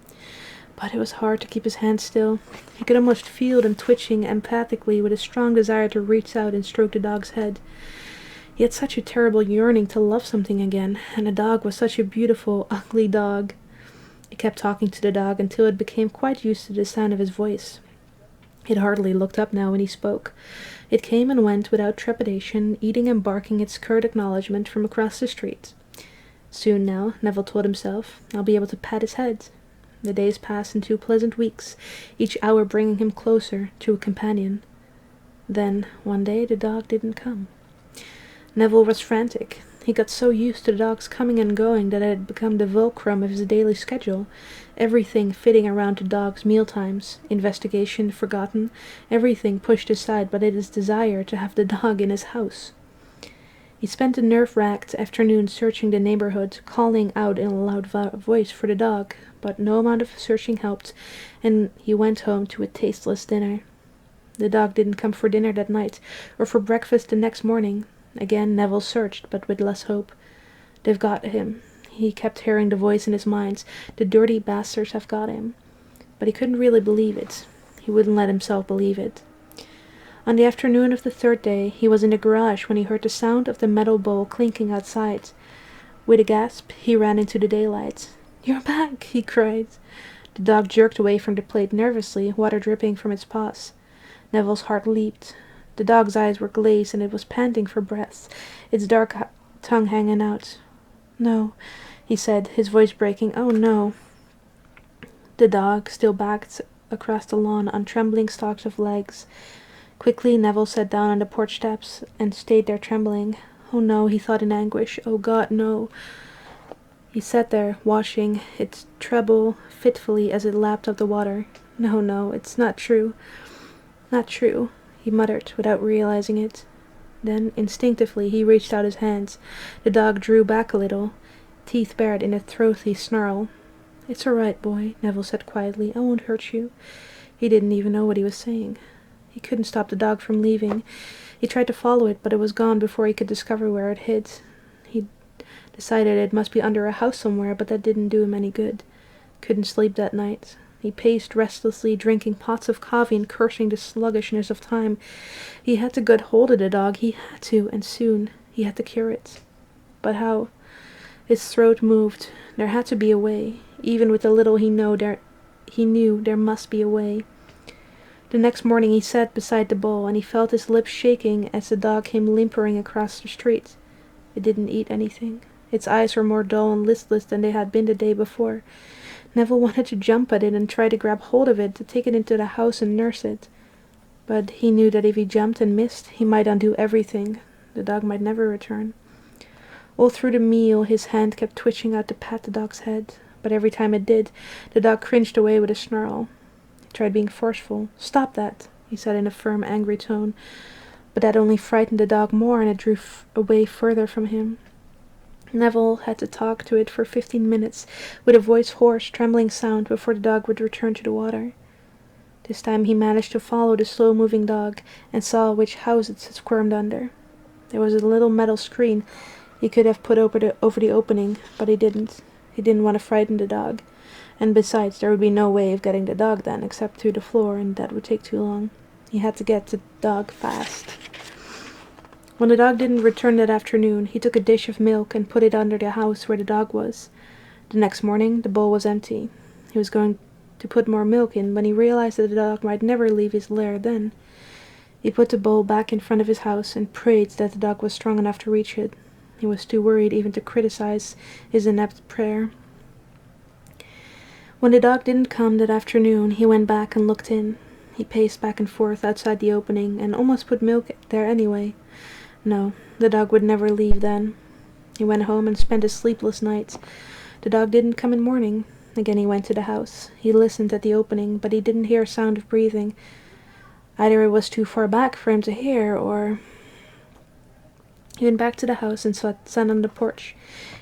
But it was hard to keep his hands still. He could almost feel them twitching empathically with a strong desire to reach out and stroke the dog's head. He had such a terrible yearning to love something again, and the dog was such a beautiful, ugly dog. He kept talking to the dog until it became quite used to the sound of his voice. It hardly looked up now when he spoke. It came and went without trepidation, eating and barking its curt acknowledgment from across the street. Soon now, Neville told himself, I'll be able to pat his head. The days passed into pleasant weeks, each hour bringing him closer to a companion. Then, one day, the dog didn't come. Neville was frantic. He got so used to the dog's coming and going that it had become the fulcrum of his daily schedule, everything fitting around the dog's mealtimes, investigation forgotten, everything pushed aside but his desire to have the dog in his house. He spent a nerve-racked afternoon searching the neighborhood, calling out in a loud voice for the dog, but no amount of searching helped, and he went home to a tasteless dinner. The dog didn't come for dinner that night, or for breakfast the next morning. Again Neville searched, but with less hope. They've got him. He kept hearing the voice in his mind. The dirty bastards have got him. But he couldn't really believe it. He wouldn't let himself believe it. On the afternoon of the third day, he was in the garage when he heard the sound of the metal bowl clinking outside. With a gasp, he ran into the daylight. You're back, he cried. The dog jerked away from the plate nervously, water dripping from its paws. Neville's heart leaped. The dog's eyes were glazed and it was panting for breath, its dark tongue hanging out. No, he said, his voice breaking. Oh, no. The dog still backed across the lawn on trembling stalks of legs. Quickly Neville sat down on the porch steps and stayed there trembling. Oh, no, he thought in anguish. Oh, God, no. He sat there, washing its treble fitfully as it lapped up the water. No, no, it's not true. Not true, he muttered without realizing it. Then, instinctively, he reached out his hands. The dog drew back a little, teeth bared in a throaty snarl. It's all right, boy, Neville said quietly. I won't hurt you. He didn't even know what he was saying. He couldn't stop the dog from leaving. He tried to follow it, but it was gone before he could discover where it hid. He decided it must be under a house somewhere, but that didn't do him any good. Couldn't sleep that night. He paced restlessly, drinking pots of coffee and cursing the sluggishness of time. He had to get hold of the dog. He had to, and soon. He had to cure it. But how? His throat moved. There had to be a way. Even with the little he knew there must be a way. The next morning he sat beside the bowl, and he felt his lips shaking as the dog came limpering across the street. It didn't eat anything. Its eyes were more dull and listless than they had been the day before. Neville wanted to jump at it and try to grab hold of it, to take it into the house and nurse it. But he knew that if he jumped and missed, he might undo everything. The dog might never return. All through the meal, his hand kept twitching out to pat the dog's head, but every time it did, the dog cringed away with a snarl. He tried being forceful. Stop that, he said in a firm, angry tone, but that only frightened the dog more, and it drew away further from him. Neville had to talk to it for 15 minutes, with a voice hoarse, trembling sound, before the dog would return to the water. This time he managed to follow the slow-moving dog, and saw which house it squirmed under. There was a little metal screen he could have put over the opening, but he didn't. He didn't want to frighten the dog, and besides, there would be no way of getting the dog then, except through the floor, and that would take too long. He had to get the dog fast. When the dog didn't return that afternoon, he took a dish of milk and put it under the house where the dog was. The next morning, the bowl was empty. He was going to put more milk in when he realized that the dog might never leave his lair then. He put the bowl back in front of his house and prayed that the dog was strong enough to reach it. He was too worried even to criticize his inept prayer. When the dog didn't come that afternoon, he went back and looked in. He paced back and forth outside the opening and almost put Milk there anyway. No, the dog would never leave then. He went home and spent a sleepless night. The dog didn't come in morning. Again he went to the house. He listened at the opening, but he didn't hear a sound of breathing. Either it was too far back for him to hear, or... He went back to the house and sat on the porch.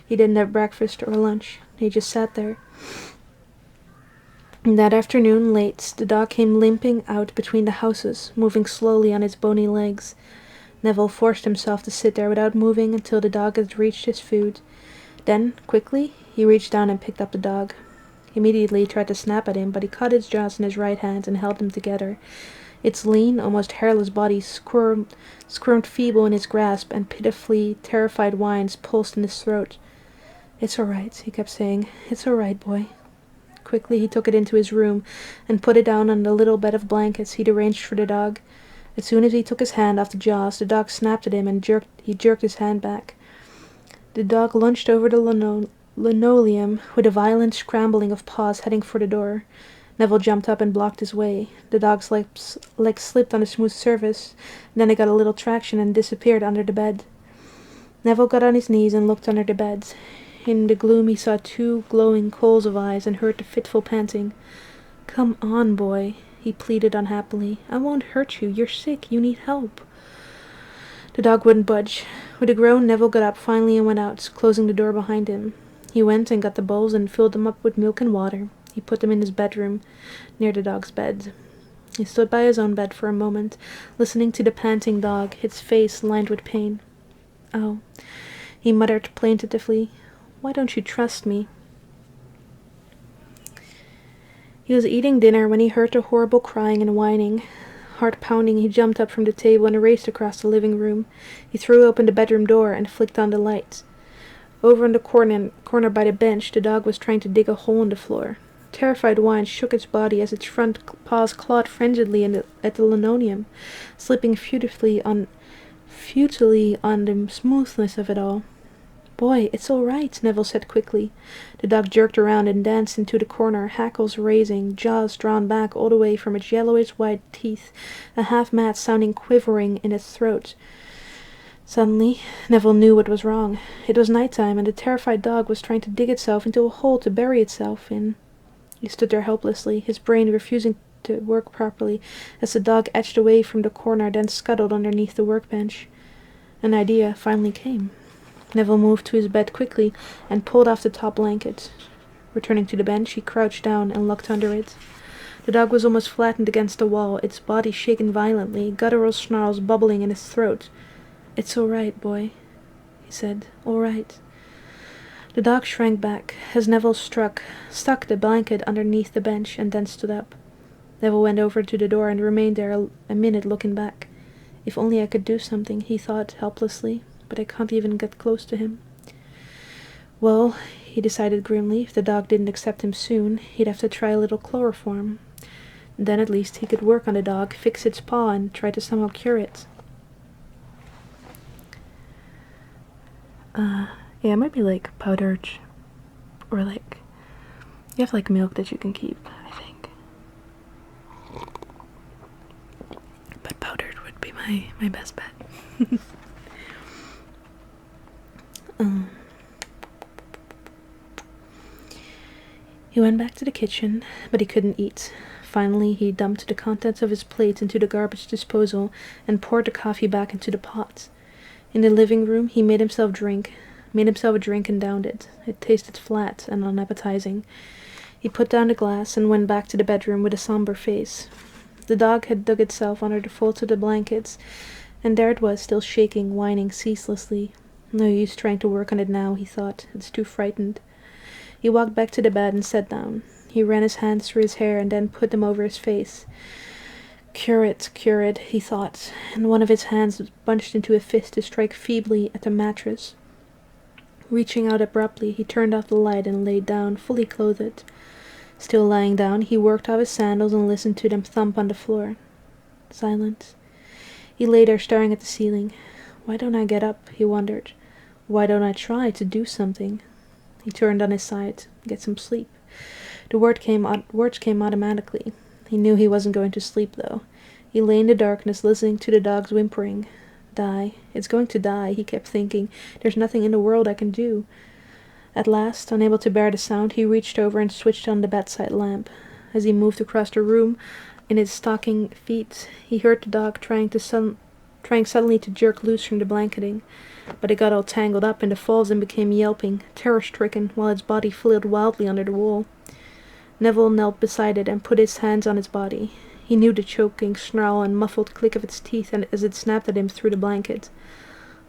He didn't have breakfast or lunch. He just sat there. And that afternoon, late, the dog came limping out between the houses, moving slowly on its bony legs. Neville forced himself to sit there without moving until the dog had reached his food. Then, quickly, he reached down and picked up the dog. Immediately he tried to snap at him, but he caught its jaws in his right hand and held them together. Its lean, almost hairless body squirmed feeble in his grasp, and pitifully terrified whines pulsed in his throat. "It's all right," he kept saying. "It's all right, boy." Quickly he took it into his room and put it down on the little bed of blankets he'd arranged for the dog. As soon as he took his hand off the jaws, the dog snapped at him and jerked his hand back. The dog lunged over the linoleum with a violent scrambling of paws heading for the door. Neville jumped up and blocked his way. The dog's legs slipped on the smooth surface, then it got a little traction and disappeared under the bed. Neville got on his knees and looked under the bed. In the gloom he saw 2 glowing coals of eyes and heard the fitful panting. "Come on, boy," he pleaded unhappily. "I won't hurt you. You're sick. You need help." The dog wouldn't budge. With a groan, Neville got up finally and went out, closing the door behind him. He went and got the bowls and filled them up with milk and water. He put them in his bedroom, near the dog's bed. He stood by his own bed for a moment, listening to the panting dog, its face lined with pain. "Oh," he muttered plaintively, "why don't you trust me?" He was eating dinner when he heard the horrible crying and whining. Heart pounding, he jumped up from the table and raced across the living room. He threw open the bedroom door and flicked on the light. Over in the corner by the bench, the dog was trying to dig a hole in the floor. Terrified whines shook its body as its front paws clawed frenziedly at the linoleum, slipping futilely on the smoothness of it all. "Boy, it's all right," Neville said quickly. The dog jerked around and danced into the corner, hackles raising, jaws drawn back all the way from its yellowish-white teeth, a half-mad sounding quivering in its throat. Suddenly, Neville knew what was wrong. It was nighttime, and the terrified dog was trying to dig itself into a hole to bury itself in. He stood there helplessly, his brain refusing to work properly, as the dog edged away from the corner, then scuttled underneath the workbench. An idea finally came. Neville moved to his bed quickly and pulled off the top blanket. Returning to the bench, he crouched down and looked under it. The dog was almost flattened against the wall, its body shaken violently, guttural snarls bubbling in its throat. "It's all right, boy," he said. "All right." The dog shrank back as Neville stuck the blanket underneath the bench and then stood up. Neville went over to the door and remained there a minute looking back. "If only I could do something," he thought helplessly, "but I can't even get close to him." Well, he decided grimly, if the dog didn't accept him soon, he'd have to try a little chloroform. Then at least he could work on the dog, fix its paw, and try to somehow cure it. Yeah, it might be like powdered, or like, you have like milk that you can keep, I think. But powdered would be my best bet. He went back to the kitchen, but he couldn't eat. Finally, he dumped the contents of his plate into the garbage disposal and poured the coffee back into the pot. In the living room, he made himself a drink and downed it. It tasted flat and unappetizing. He put down the glass and went back to the bedroom with a somber face. The dog had dug itself under the folds of the blankets, and there it was, still shaking, whining ceaselessly. No use trying to work on it now, he thought. It's too frightened. He walked back to the bed and sat down. He ran his hands through his hair and then put them over his face. Cure it, he thought, and one of his hands bunched into a fist to strike feebly at the mattress. Reaching out abruptly, he turned off the light and laid down, fully clothed. Still lying down, he worked off his sandals and listened to them thump on the floor. Silence. He lay there staring at the ceiling. Why don't I get up, he wondered. Why don't I try to do something? He turned on his side, get some sleep. The words came automatically. He knew he wasn't going to sleep, though. He lay in the darkness, listening to the dog's whimpering. Die. It's going to die, he kept thinking. There's nothing in the world I can do. At last, unable to bear the sound, he reached over and switched on the bedside lamp. As he moved across the room in his stocking feet, he heard the dog trying suddenly to jerk loose from the blanketing, but it got all tangled up in the folds and became yelping, terror-stricken, while its body flailed wildly under the wall. Neville knelt beside it and put his hands on its body. He knew the choking snarl and muffled click of its teeth as it snapped at him through the blanket.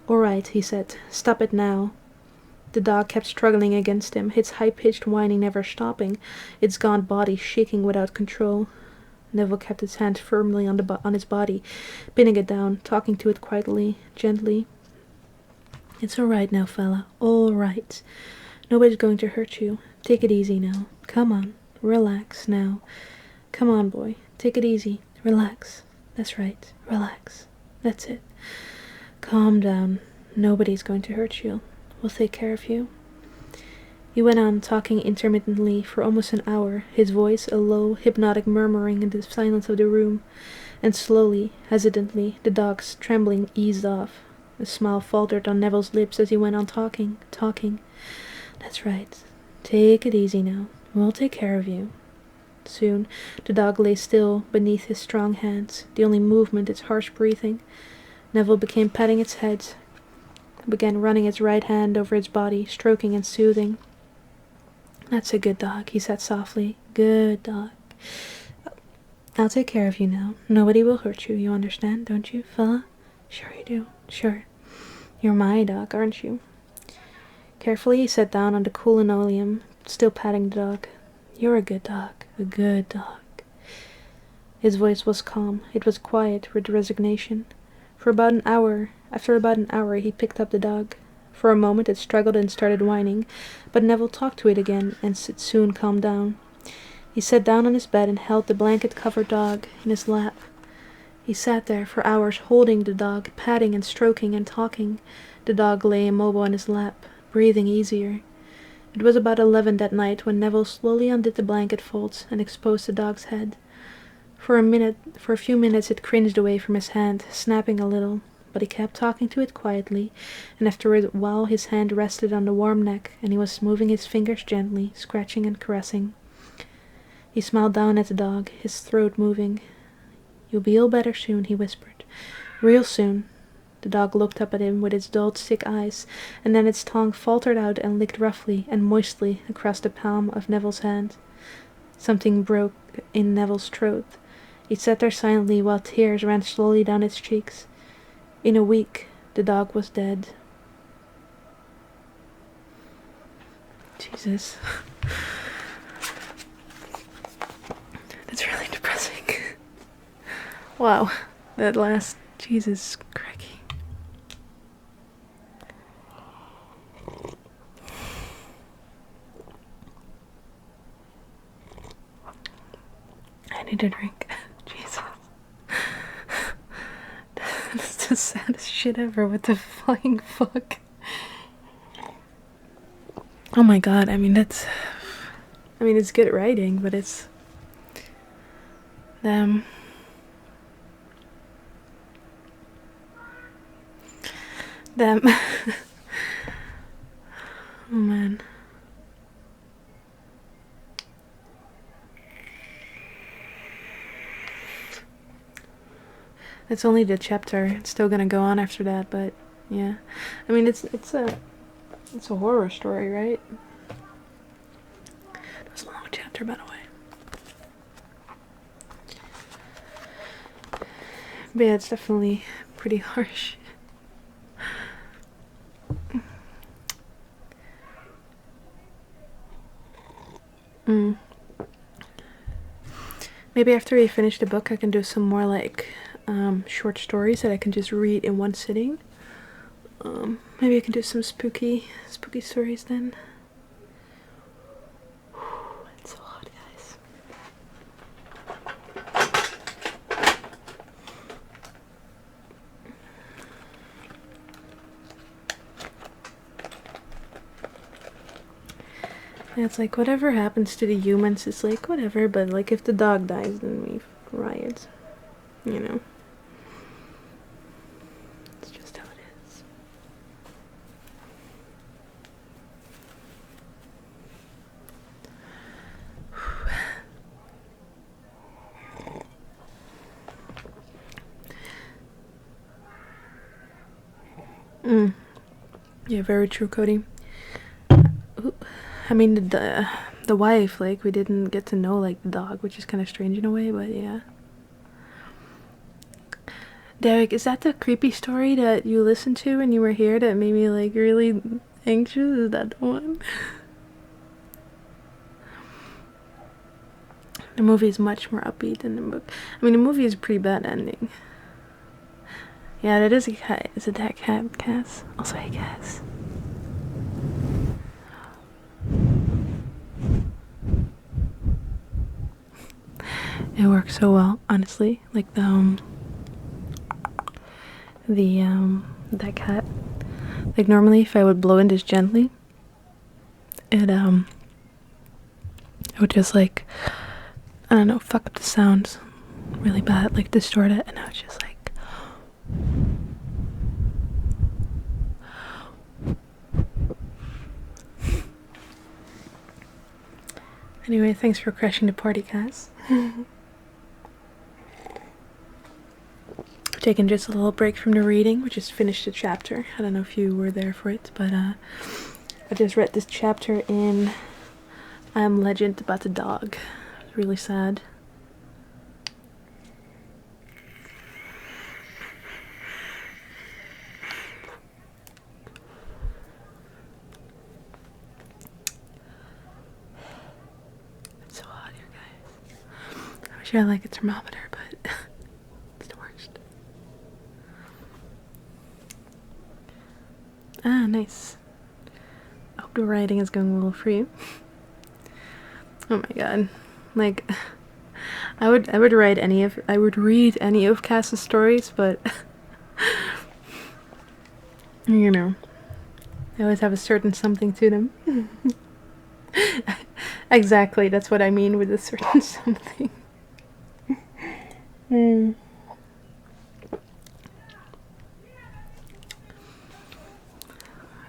"All right," he said. "Stop it now." The dog kept struggling against him, its high-pitched whining never stopping, its gaunt body shaking without control. Neville kept his hand firmly on his body, pinning it down, talking to it quietly, gently. "It's all right now, fella. All right. Nobody's going to hurt you. Take it easy now. Come on. Relax now. Come on, boy. Take it easy. Relax. That's right. Relax. That's it. Calm down. Nobody's going to hurt you. We'll take care of you." He went on, talking intermittently for almost an hour, his voice a low, hypnotic murmuring in the silence of the room, and slowly, hesitantly, the dog's trembling eased off. A smile faltered on Neville's lips as he went on talking. "That's right. Take it easy now. We'll take care of you." Soon, the dog lay still beneath his strong hands, the only movement its harsh breathing. Neville began patting its head, began running its right hand over its body, stroking and soothing. "That's a good dog," he said softly. "Good dog. I'll take care of you now. Nobody will hurt you, you understand, don't you, fella?" "Sure you do. Sure. You're my dog, aren't you?" Carefully he sat down on the cool linoleum, still patting the dog. "You're a good dog. A good dog." His voice was calm. It was quiet with resignation. After about an hour, he picked up the dog. For a moment it struggled and started whining, but Neville talked to it again, and it soon calmed down. He sat down on his bed and held the blanket-covered dog in his lap. He sat there for hours holding the dog, patting and stroking and talking. The dog lay immobile in his lap, breathing easier. It was about 11 that night when Neville slowly undid the blanket folds and exposed the dog's head. For a few minutes it cringed away from his hand, snapping a little, but he kept talking to it quietly, and after a while his hand rested on the warm neck, and he was moving his fingers gently, scratching and caressing. He smiled down at the dog, his throat moving. "You'll be all better soon," he whispered. "Real soon." The dog looked up at him with its dull, sick eyes, and then its tongue faltered out and licked roughly and moistly across the palm of Neville's hand. Something broke in Neville's throat. He sat there silently while tears ran slowly down its cheeks. In a week, the dog was dead. Jesus. That's really depressing. Wow. That last... Jesus crikey. I need a drink. Jesus. That's the saddest shit ever. What the flying fuck? Oh my god, I mean, it's good writing, but it's... Them... Oh man. It's only the chapter. It's still gonna go on after that, but yeah. I mean, it's a horror story, right? It was a long chapter, by the way. But yeah, it's definitely pretty harsh. Maybe after we finish the book, I can do some more like short stories that I can just read in one sitting. Maybe I can do some spooky stories then. It's so hot, guys. And it's like, whatever happens to the humans, it's like, whatever, but like, if the dog dies, then we riot. You know? It's just how it is. Yeah, very true, Cody. I mean, the wife, like, we didn't get to know, like, the dog, which is kind of strange in a way, but yeah. Derek, is that the creepy story that you listened to when you were here that made me, like, really anxious? Is that the one? The movie is much more upbeat than the book. I mean, the movie is a pretty bad ending. Yeah, that is a cat. Is it that cat, Cass? Also, hey, Cass. It works so well, honestly. Like that cat. Like normally, if I would blow in this gently, it would just like, I don't know, fuck up the sounds really bad, like distort it, and I was just like. Anyway, thanks for crashing the party, Cass. Taking just a little break from the reading. We just finished the chapter. I don't know if you were there for it, but I just read this chapter in I Am Legend about the dog. It was really sad. It's so hot here, guys. I wish I had like a thermometer, but it's the worst. Ah, nice. I hope the writing is going well for you. Oh my god. Like, I would read any of Cass's stories, but you know, they always have a certain something to them. Exactly, that's what I mean with a certain something.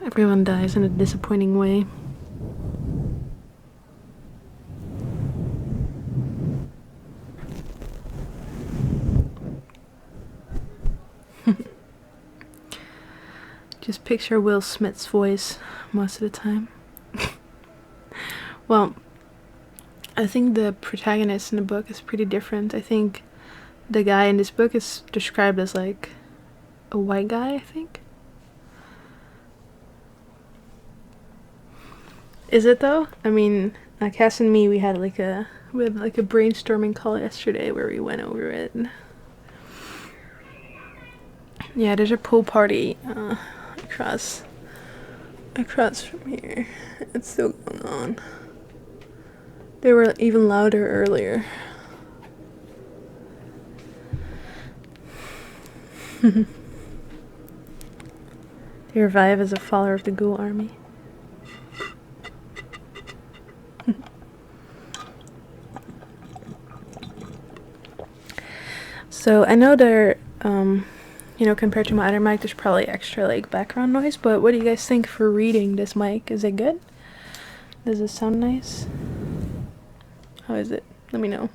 Everyone dies in a disappointing way. Just picture Will Smith's voice most of the time. Well, I think the protagonist in the book is pretty different. I think the guy in this book is described as like a white guy, I think. Is it though? I mean, Cass and me, we had like a brainstorming call yesterday where we went over it. Yeah, there's a pool party across from here. It's still going on. They were even louder earlier. They revive as a follower of the Ghoul army. So I know they're, you know, compared to my other mic, there's probably extra like background noise, but what do you guys think for reading this mic? Is it good? Does it sound nice? How is it? Let me know.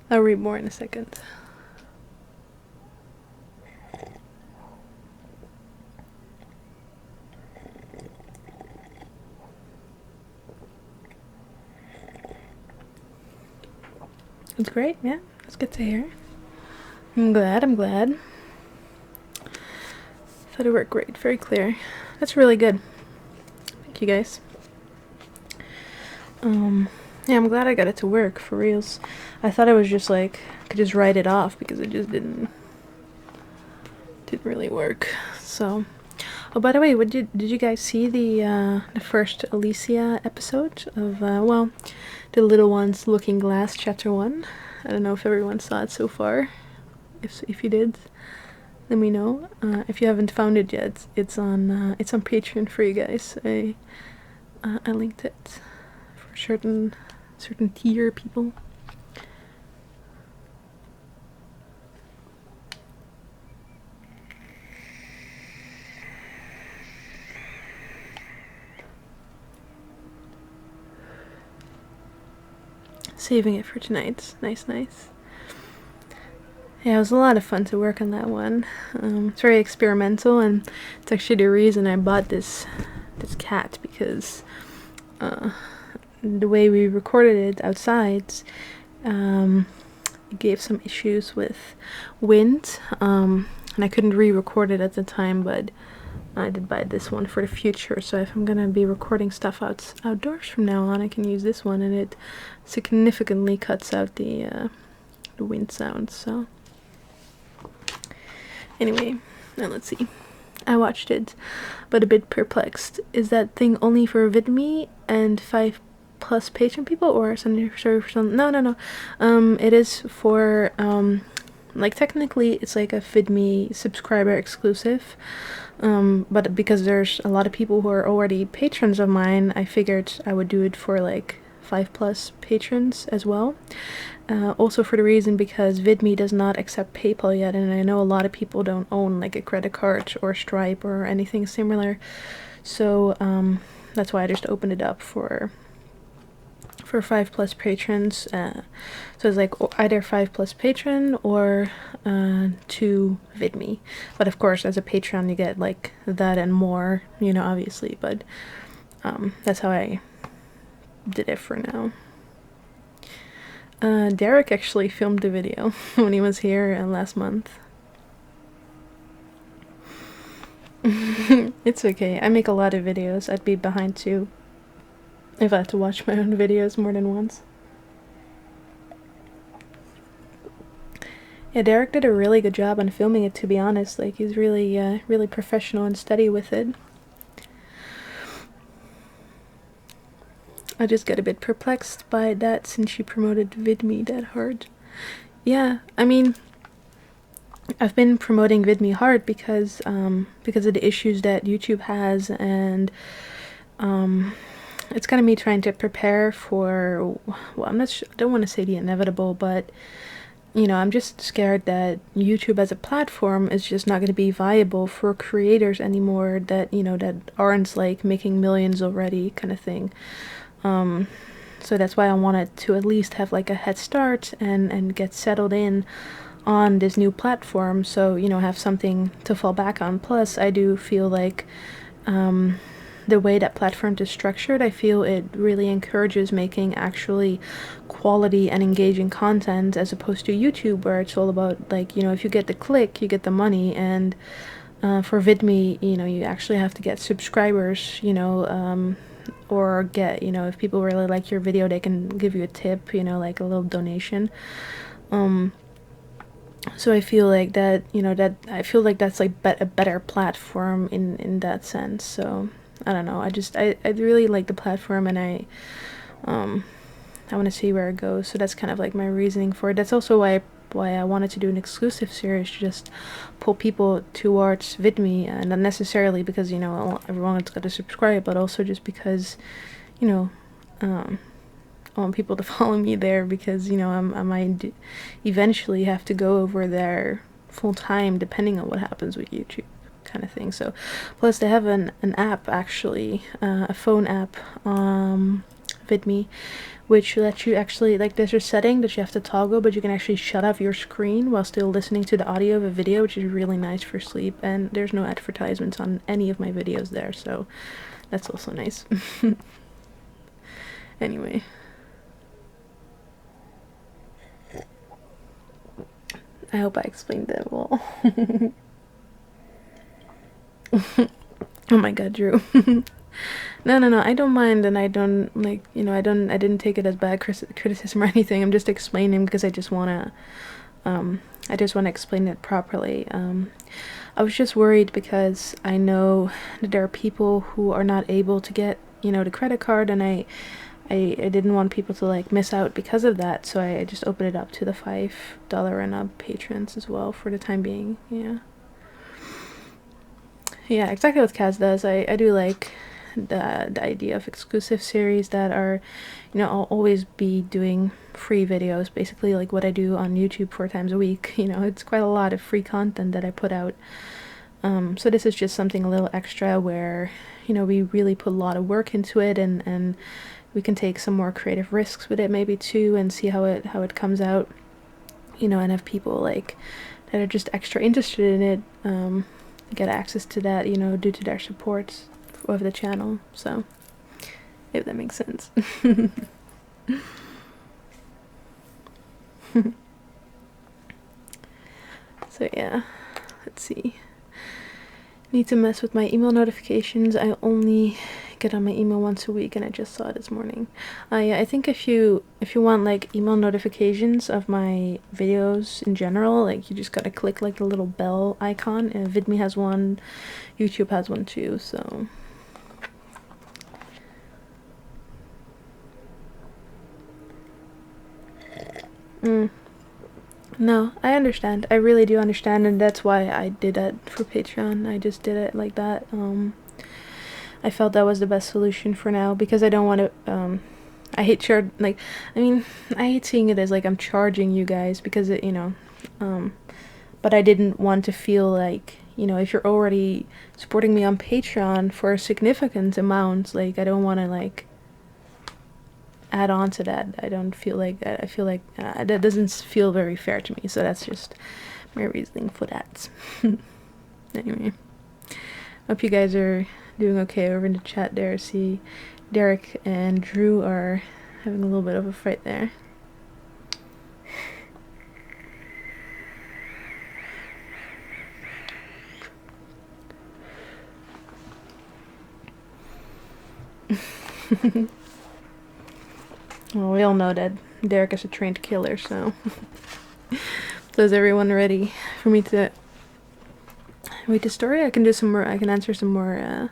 I'll read more in a second. It's great, yeah. That's good to hear. I'm glad. Thought it worked great, very clear. That's really good. Thank you guys. Yeah, I'm glad I got it to work, for reals. I thought I was just like, could just write it off because it just didn't really work. So, oh, by the way, did you guys see the first Alicia episode of, well, The Little Ones Looking Glass, Chapter 1? I don't know if everyone saw it so far. If you did, let me know. If you haven't found it yet, it's on Patreon for you guys. I linked it for certain tier people. Saving it for tonight. Nice. Yeah, it was a lot of fun to work on that one. It's very experimental, and it's actually the reason I bought this cat, because the way we recorded it outside, it gave some issues with wind, and I couldn't re-record it at the time, but I did buy this one for the future, so if I'm gonna be recording stuff outdoors from now on, I can use this one, and it significantly cuts out the wind sounds. So anyway, now let's see. I watched it, but a bit perplexed. Is that thing only for VidMe and 5+ Patreon people, or something? No. It is for like, technically it's like a VidMe subscriber exclusive, but because there's a lot of people who are already patrons of mine, I figured I would do it for like 5+ patrons as well. Also for the reason because VidMe does not accept PayPal yet, and I know a lot of people don't own like a credit card or Stripe or anything similar, so that's why I just opened it up for 5+ patrons. So it's like either 5+ patron or 2 VidMe, but of course as a patron you get like that and more, you know, obviously, but that's how I did it for now. Derek actually filmed the video when he was here last month. It's okay, I make a lot of videos. I'd be behind too if I had to watch my own videos more than once. Yeah, Derek did a really good job on filming it, to be honest. Like, he's really really professional and steady with it. I just get a bit perplexed by that since you promoted VidMe that hard. Yeah, I mean, I've been promoting VidMe hard because of the issues that YouTube has, and it's kind of me trying to prepare for, well, I don't want to say the inevitable, but you know, I'm just scared that YouTube as a platform is just not going to be viable for creators anymore that, you know, that aren't like making millions already kind of thing. So that's why I wanted to at least have like a head start and get settled in on this new platform, so, you know, have something to fall back on. Plus I do feel like the way that platform is structured, I feel it really encourages making actually quality and engaging content, as opposed to YouTube, where it's all about, like, you know, if you get the click, you get the money, and for VidMe, you know, you actually have to get subscribers, you know, or get, you know, if people really like your video, they can give you a tip, you know, like a little donation. So I feel like that, you know, that's like a better platform in that sense. So I don't know, I really like the platform, and I want to see where it goes. So that's kind of like my reasoning for it. That's also why I wanted to do an exclusive series, to just pull people towards VidMe, and not necessarily because, you know, everyone's got to subscribe, but also just because, you know, I want people to follow me there, because, you know, I might eventually have to go over there full time depending on what happens with YouTube, kind of thing. So plus they have an app, actually, a phone app, VidMe, which lets you actually, like, there's a setting that you have to toggle, but you can actually shut off your screen while still listening to the audio of a video, which is really nice for sleep, and there's no advertisements on any of my videos there, so that's also nice. Anyway, I hope I explained that well. Oh my god, Drew. No, I don't mind, and I don't, like, you know, I didn't take it as bad criticism or anything. I'm just explaining because I just want to explain it properly. I was just worried because I know that there are people who are not able to get, you know, the credit card, and I didn't want people to, like, miss out because of that, so I just opened it up to the $5 and up patrons as well for the time being. Yeah, exactly what Kaz does. I do like the idea of exclusive series that are, you know, I'll always be doing free videos, basically like what I do on YouTube 4 times a week. You know, it's quite a lot of free content that I put out. So this is just something a little extra where, you know, we really put a lot of work into it, and we can take some more creative risks with it maybe too, and see how it comes out, you know, and have people like that are just extra interested in it get access to that, you know, due to their support of the channel. So if that makes sense. So yeah, let's see. Need to mess with my email notifications. I only get on my email once a week, and I just saw it this morning. Yeah, I think if you want like email notifications of my videos in general, like you just gotta click like the little bell icon. VidMe has one, YouTube has one too. So no, I understand. I really do understand, and that's why I did that for Patreon. I just did it like that. I felt that was the best solution for now, because I don't want to, I hate I hate seeing it as like I'm charging you guys, because it, you know, but I didn't want to feel like, you know, if you're already supporting me on Patreon for a significant amount, like I don't want to like add on to that. I don't feel like that. I feel like that doesn't feel very fair to me, so that's just my reasoning for that. Anyway, hope you guys are doing okay over in the chat there. See, Derek and Drew are having a little bit of a fight there. Well, we all know that Derek is a trained killer, so so is everyone ready for me to read the story? I can do some more. I can answer some more.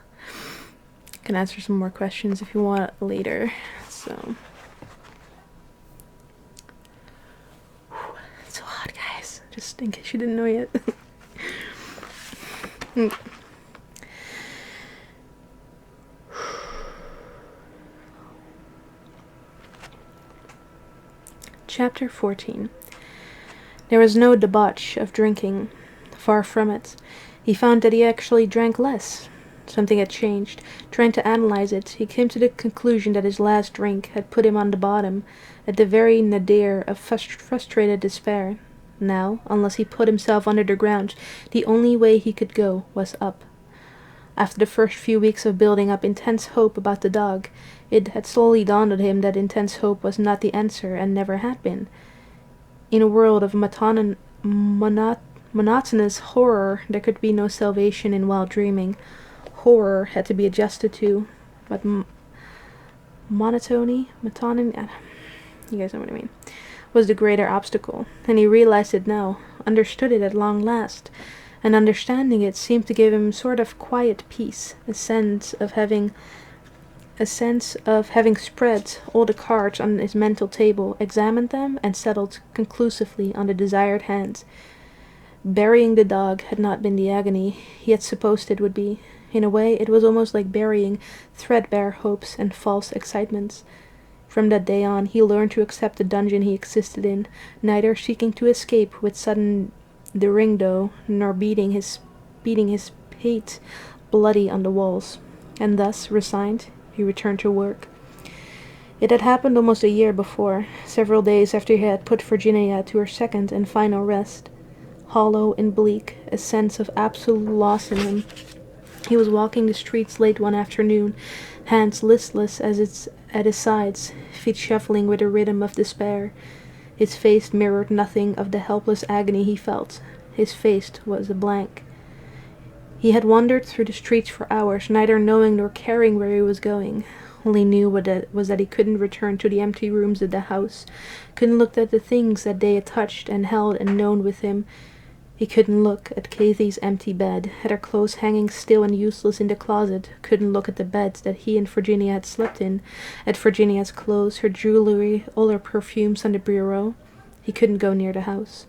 Can answer some more questions if you want later. So it's so hot, guys. Just in case you didn't know yet. Chapter 14. There was no debauch of drinking. Far from it. He found that he actually drank less. Something had changed. Trying to analyze it, he came to the conclusion that his last drink had put him on the bottom, at the very nadir of frustrated despair. Now, unless he put himself under the ground, the only way he could go was up. After the first few weeks of building up intense hope about the dog, it had slowly dawned on him that intense hope was not the answer, and never had been. In a world of monotonous horror, there could be no salvation in wild dreaming. Horror had to be adjusted to, but monotony, you guys know what I mean, was the greater obstacle, and he realized it now, understood it at long last, and understanding it seemed to give him a sort of quiet peace, a sense of having spread all the cards on his mental table, examined them, and settled conclusively on the desired hands. Burying the dog had not been the agony he had supposed it would be. In a way, it was almost like burying threadbare hopes and false excitements. From that day on, he learned to accept the dungeon he existed in, neither seeking to escape with sudden deringdo, nor beating his pate bloody on the walls. And thus, resigned, he returned to work. It had happened almost a year before, several days after he had put Virginia to her second and final rest. Hollow and bleak, a sense of absolute loss in him. He was walking the streets late one afternoon, hands listless at his sides, feet shuffling with the rhythm of despair. His face mirrored nothing of the helpless agony he felt. His face was a blank. He had wandered through the streets for hours, neither knowing nor caring where he was going. All he knew was that he couldn't return to the empty rooms of the house, couldn't look at the things that they had touched and held and known with him. He couldn't look at Kathy's empty bed, at her clothes hanging still and useless in the closet, couldn't look at the beds that he and Virginia had slept in, at Virginia's clothes, her jewelry, all her perfumes on the bureau. He couldn't go near the house.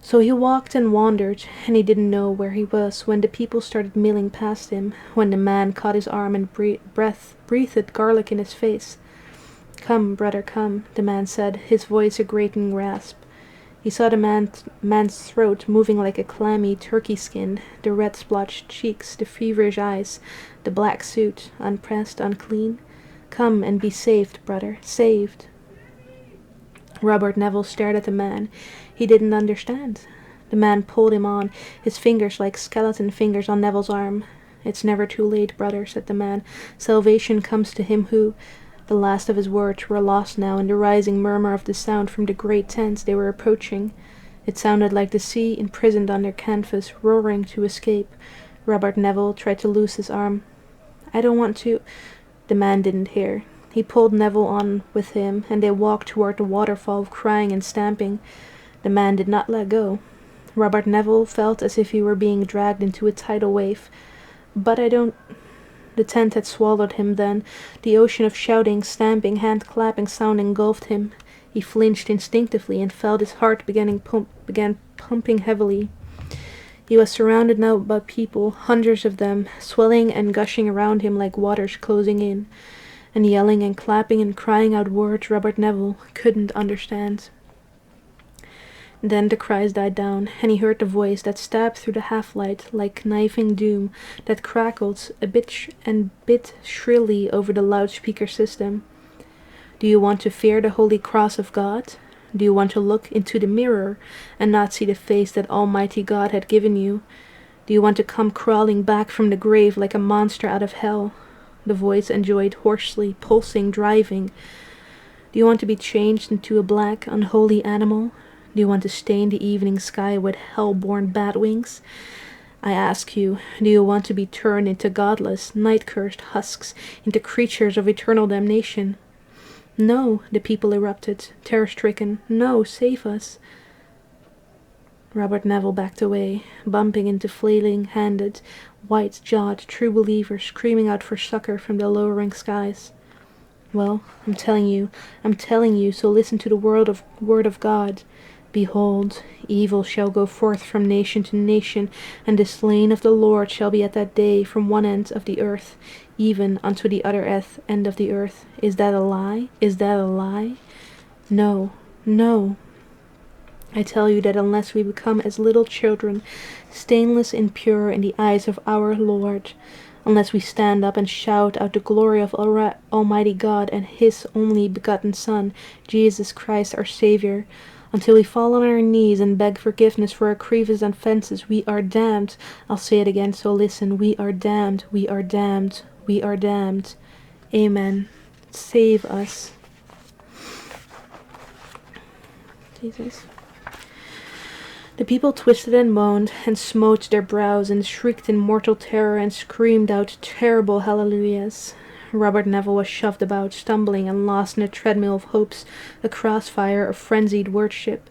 So he walked and wandered, and he didn't know where he was when the people started milling past him, when the man caught his arm and breathed garlic in his face. "Come, brother, come," the man said, his voice a grating rasp. He saw the man's throat moving like a clammy turkey skin, the red-splotched cheeks, the feverish eyes, the black suit, unpressed, unclean. "Come and be saved, brother, saved." Robert Neville stared at the man. He didn't understand. The man pulled him on, his fingers like skeleton fingers on Neville's arm. "It's never too late, brother," said the man. "Salvation comes to him who—" The last of his words were lost now in the rising murmur of the sound from the great tents they were approaching. It sounded like the sea imprisoned under canvas, roaring to escape. Robert Neville tried to loose his arm. "I don't want to—" The man didn't hear. He pulled Neville on with him, and they walked toward the waterfall, crying and stamping. The man did not let go. Robert Neville felt as if he were being dragged into a tidal wave. "But I don't—" The tent had swallowed him then. The ocean of shouting, stamping, hand-clapping sound engulfed him. He flinched instinctively and felt his heart began pumping heavily. He was surrounded now by people, hundreds of them, swelling and gushing around him like waters closing in, and yelling and clapping and crying out words Robert Neville couldn't understand. Then the cries died down, and he heard the voice that stabbed through the half-light like knifing doom, that crackled a bit shrilly over the loudspeaker system. "Do you want to fear the holy cross of God? Do you want to look into the mirror and not see the face that Almighty God had given you? Do you want to come crawling back from the grave like a monster out of hell?" The voice enjoyed hoarsely, pulsing, driving. "Do you want to be changed into a black, unholy animal? Do you want to stain the evening sky with hell-born bat wings? I ask you, do you want to be turned into godless, night-cursed husks, into creatures of eternal damnation?" "No," the people erupted, terror-stricken. "No, save us." Robert Neville backed away, bumping into flailing-handed, white-jawed true believers screaming out for succor from the lowering skies. "Well, I'm telling you, so listen to the word of God. Behold, evil shall go forth from nation to nation, and the slain of the Lord shall be at that day from one end of the earth, even unto the other end of the earth. Is that a lie? Is that a lie? No, no. I tell you that unless we become as little children, stainless and pure in the eyes of our Lord, unless we stand up and shout out the glory of Almighty God and His only begotten Son, Jesus Christ our Savior, until we fall on our knees and beg forgiveness for our grievous offenses, we are damned. I'll say it again, so listen. We are damned. We are damned. We are damned. Amen. Save us. Jesus. The people twisted and moaned, and smote their brows, and shrieked in mortal terror, and screamed out terrible hallelujahs. Robert Neville was shoved about, stumbling and lost in a treadmill of hopes, a crossfire of frenzied worship.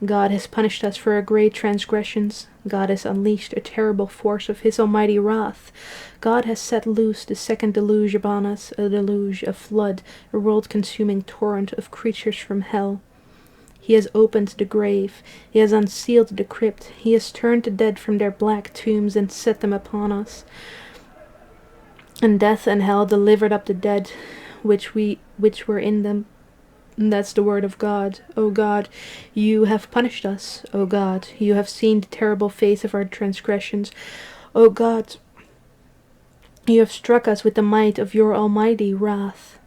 God has punished us for our great transgressions. God has unleashed a terrible force of His almighty wrath. God has set loose the second deluge upon us, a deluge, a flood, a world-consuming torrent of creatures from hell. He has opened the grave. He has unsealed the crypt. He has turned the dead from their black tombs and set them upon us. And death and hell delivered up the dead which were in them. And that's the word of God. O God, you have punished us. O God, you have seen the terrible face of our transgressions. O God, you have struck us with the might of your almighty wrath.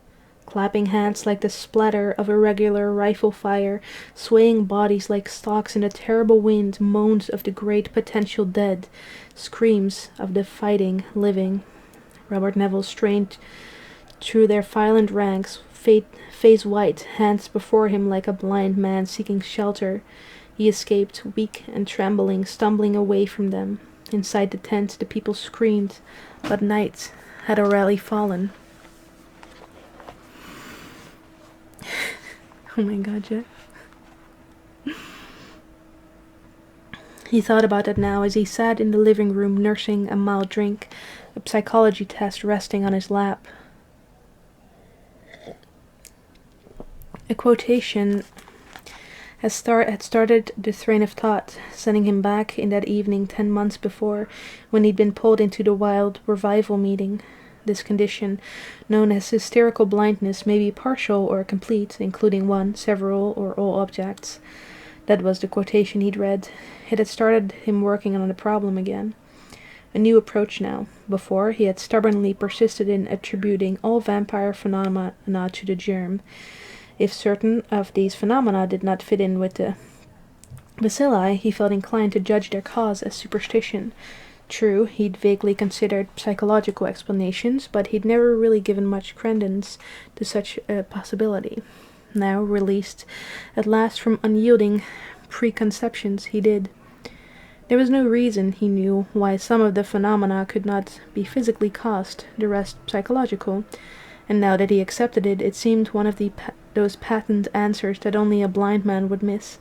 Clapping hands like the splatter of a regular rifle fire, swaying bodies like stalks in a terrible wind, moans of the great potential dead, screams of the fighting living. Robert Neville strained through their violent ranks, face white, hands before him like a blind man seeking shelter. He escaped, weak and trembling, stumbling away from them. Inside the tent the people screamed, but night had already fallen. Oh my God, Jeff. He thought about it now as he sat in the living room nursing a mild drink, a psychology test resting on his lap. A quotation had started the train of thought, sending him back in that evening 10 months before, when he'd been pulled into the wild revival meeting. This condition, known as hysterical blindness, may be partial or complete, including one, several, or all objects. That was the quotation he'd read. It had started him working on the problem again. A new approach now. Before, he had stubbornly persisted in attributing all vampire phenomena to the germ. If certain of these phenomena did not fit in with the bacilli, he felt inclined to judge their cause as superstition. True, he'd vaguely considered psychological explanations, but he'd never really given much credence to such a possibility. Now, released at last from unyielding preconceptions, he did. There was no reason, he knew, why some of the phenomena could not be physically caused, the rest psychological, and now that he accepted it, it seemed one of those patent answers that only a blind man would miss.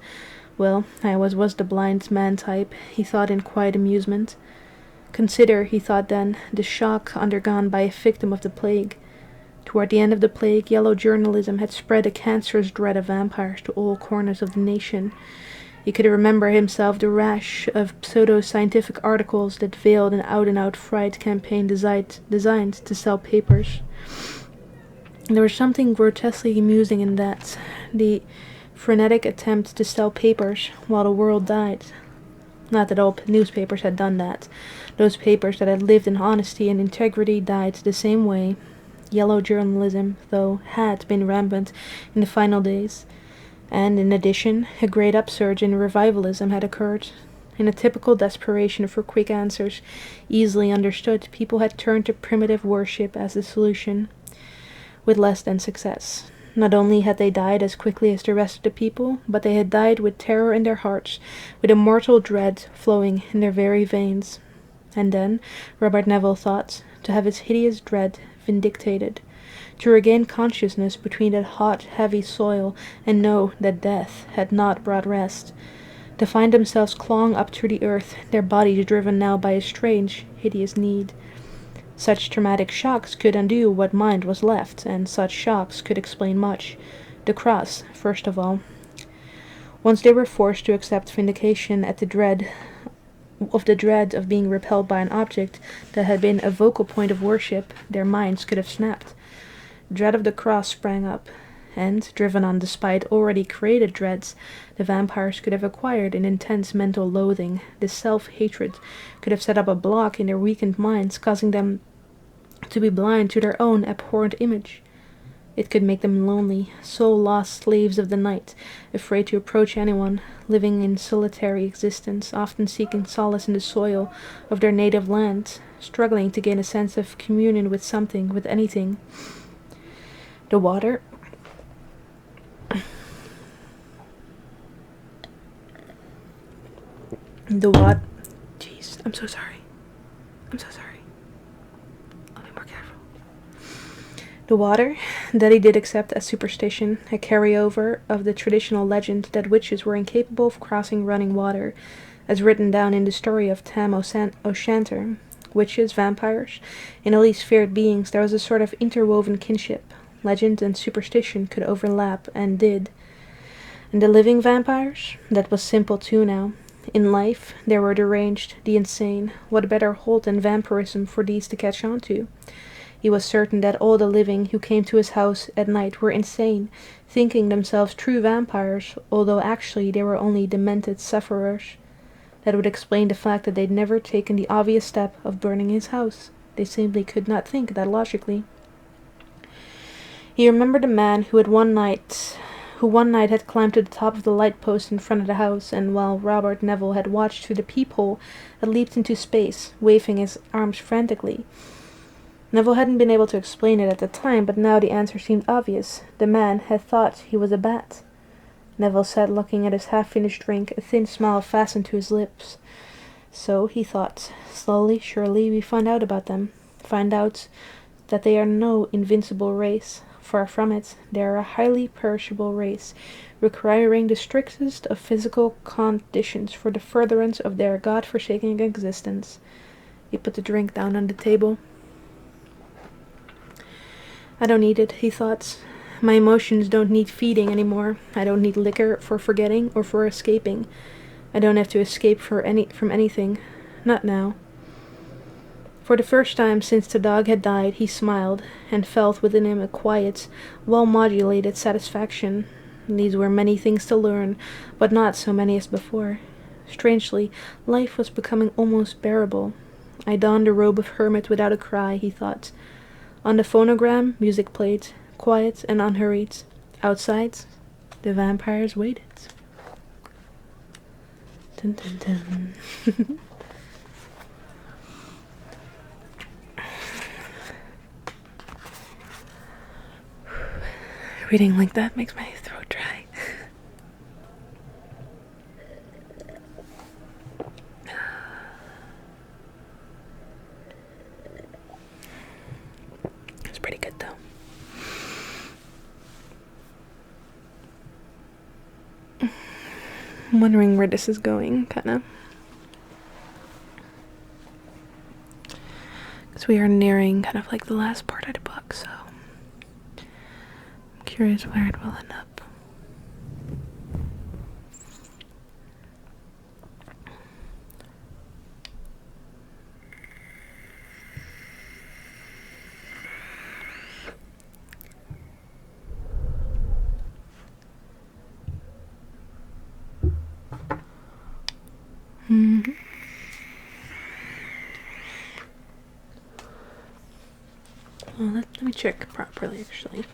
Well, I was the blind man type, he thought in quiet amusement. Consider, he thought then, the shock undergone by a victim of the plague. Toward the end of the plague, yellow journalism had spread a cancerous dread of vampires to all corners of the nation. He could remember himself the rash of pseudo-scientific articles that veiled an out-and-out fright campaign designed to sell papers. There was something grotesquely amusing in that, the frenetic attempt to sell papers while the world died. Not that all newspapers had done that. Those papers that had lived in honesty and integrity died the same way. Yellow journalism, though, had been rampant in the final days. And, in addition, a great upsurge in revivalism had occurred. In a typical desperation for quick answers, easily understood, people had turned to primitive worship as the solution, with less than success. Not only had they died as quickly as the rest of the people, but they had died with terror in their hearts, with a mortal dread flowing in their very veins. And then, Robert Neville thought, to have his hideous dread vindicated, to regain consciousness between that hot, heavy soil, and know that death had not brought rest, to find themselves clawing up through the earth, their bodies driven now by a strange, hideous need. Such traumatic shocks could undo what mind was left, and such shocks could explain much. The cross, first of all. Once they were forced to accept vindication at the dread of being repelled by an object that had been a vocal point of worship, their minds could have snapped. Dread of the cross sprang up, and, driven on despite already created dreads, the vampires could have acquired an intense mental loathing. This self-hatred could have set up a block in their weakened minds, causing them to be blind to their own abhorrent image. It could make them lonely, soul-lost slaves of the night, afraid to approach anyone, living in solitary existence, often seeking solace in the soil of their native land, struggling to gain a sense of communion with something, with anything. The water. Jeez, I'm so sorry. I'll be more careful. The water that he did accept as superstition, a carryover of the traditional legend that witches were incapable of crossing running water, as written down in the story of Tam O'Shanter. Witches, vampires, in all these feared beings there was a sort of interwoven kinship. Legend and superstition could overlap, and did. And the living vampires? That was simple too now. In life, there were the deranged, the insane. What better hold than vampirism for these to catch on to? He was certain that all the living who came to his house at night were insane, thinking themselves true vampires, although actually they were only demented sufferers. That would explain the fact that they'd never taken the obvious step of burning his house. They simply could not think that logically. He remembered a man who one night had climbed to the top of the light post in front of the house, and while Robert Neville had watched through the peephole, had leaped into space, waving his arms frantically. Neville hadn't been able to explain it at the time, but now the answer seemed obvious. The man had thought he was a bat. Neville sat looking at his half-finished drink, a thin smile fastened to his lips. So, he thought, slowly, surely, we find out about them. Find out that they are no invincible race. Far from it, they are a highly perishable race, requiring the strictest of physical conditions for the furtherance of their god-forsaken existence. He put the drink down on the table. I don't need it, he thought. My emotions don't need feeding anymore. I don't need liquor for forgetting or for escaping. I don't have to escape from anything. Not now. For the first time since the dog had died, he smiled, and felt within him a quiet, well-modulated satisfaction. These were many things to learn, but not so many as before. Strangely, life was becoming almost bearable. I donned the robe of hermit without a cry, he thought. On the phonogram, music played, quiet and unhurried. Outside, the vampires waited. Dun, dun, dun. Reading like that makes my throat dry. It's pretty good though. I'm wondering where this is going, kinda. Because we are nearing kind of like the last part of the book, so I'm curious where it will end up. Well, let me check properly, actually.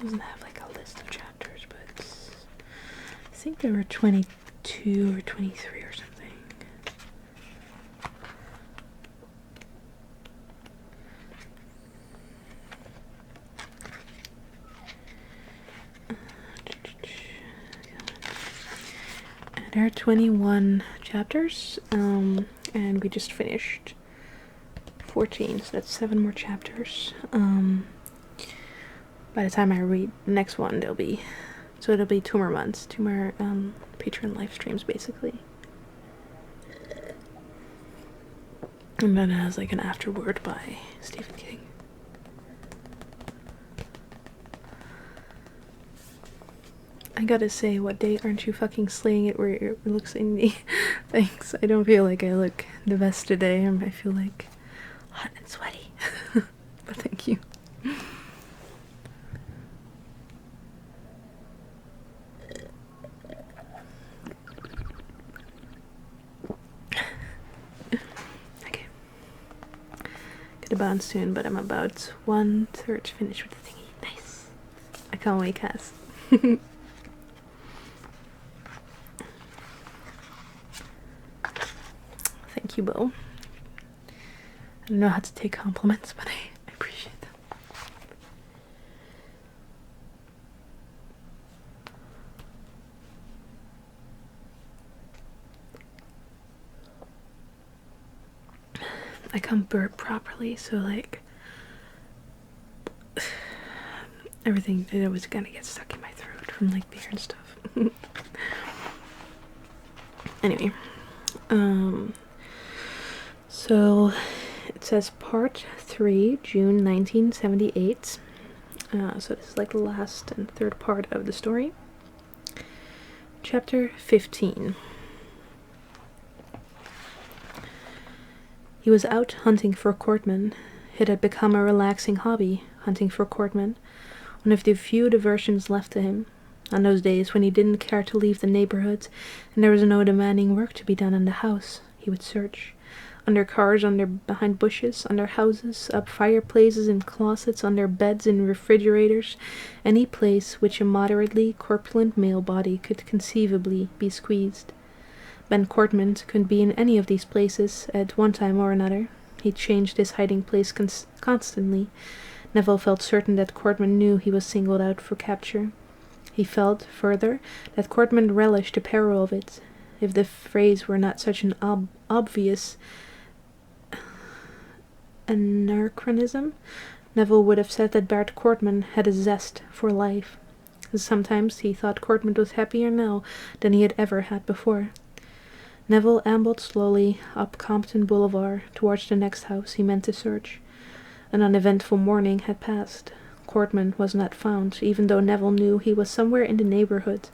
Doesn't have like a list of chapters, but I think there were 22 or 23 or something. There are 21 chapters, and we just finished 14, so that's 7 more chapters. By the time I read the next one, it'll be 2 more months, 2 more Patreon live streams, basically. And then it has like an afterword by Stephen King. I gotta say, what day aren't you fucking slaying it where it looks in me? Thanks. I don't feel like I look the best today. I feel like hot and sweaty. But thank you. Okay. Gotta bounce soon, but I'm about 1/3 finished with the thingy. Nice. I can't wait, Cass. Thank you, Bo. I don't know how to take compliments, but I appreciate them. I can't burp properly, so like everything that was gonna get stuck in my throat from like beer and stuff. Anyway, so it says part 3, June 1978. So this is like the last and third part of the story. Chapter 15. He was out hunting for Cortman. It had become a relaxing hobby, hunting for Cortman, one of the few diversions left to him. On those days when he didn't care to leave the neighborhood and there was no demanding work to be done in the house, he would search. Under cars, behind bushes, under houses, up fireplaces and closets, under beds and refrigerators, any place which a moderately corpulent male body could conceivably be squeezed. Ben Cortman could be in any of these places at one time or another. He changed his hiding place constantly. Neville felt certain that Cortman knew he was singled out for capture. He felt, further, that Cortman relished the peril of it. If the phrase were not such an obvious anachronism, Neville would have said that Bart Cortman had a zest for life. Sometimes he thought Courtman was happier now than he had ever had before. Neville ambled slowly up Compton Boulevard towards the next house he meant to search. An uneventful morning had passed. Courtman was not found, even though Neville knew he was somewhere in the neighborhood.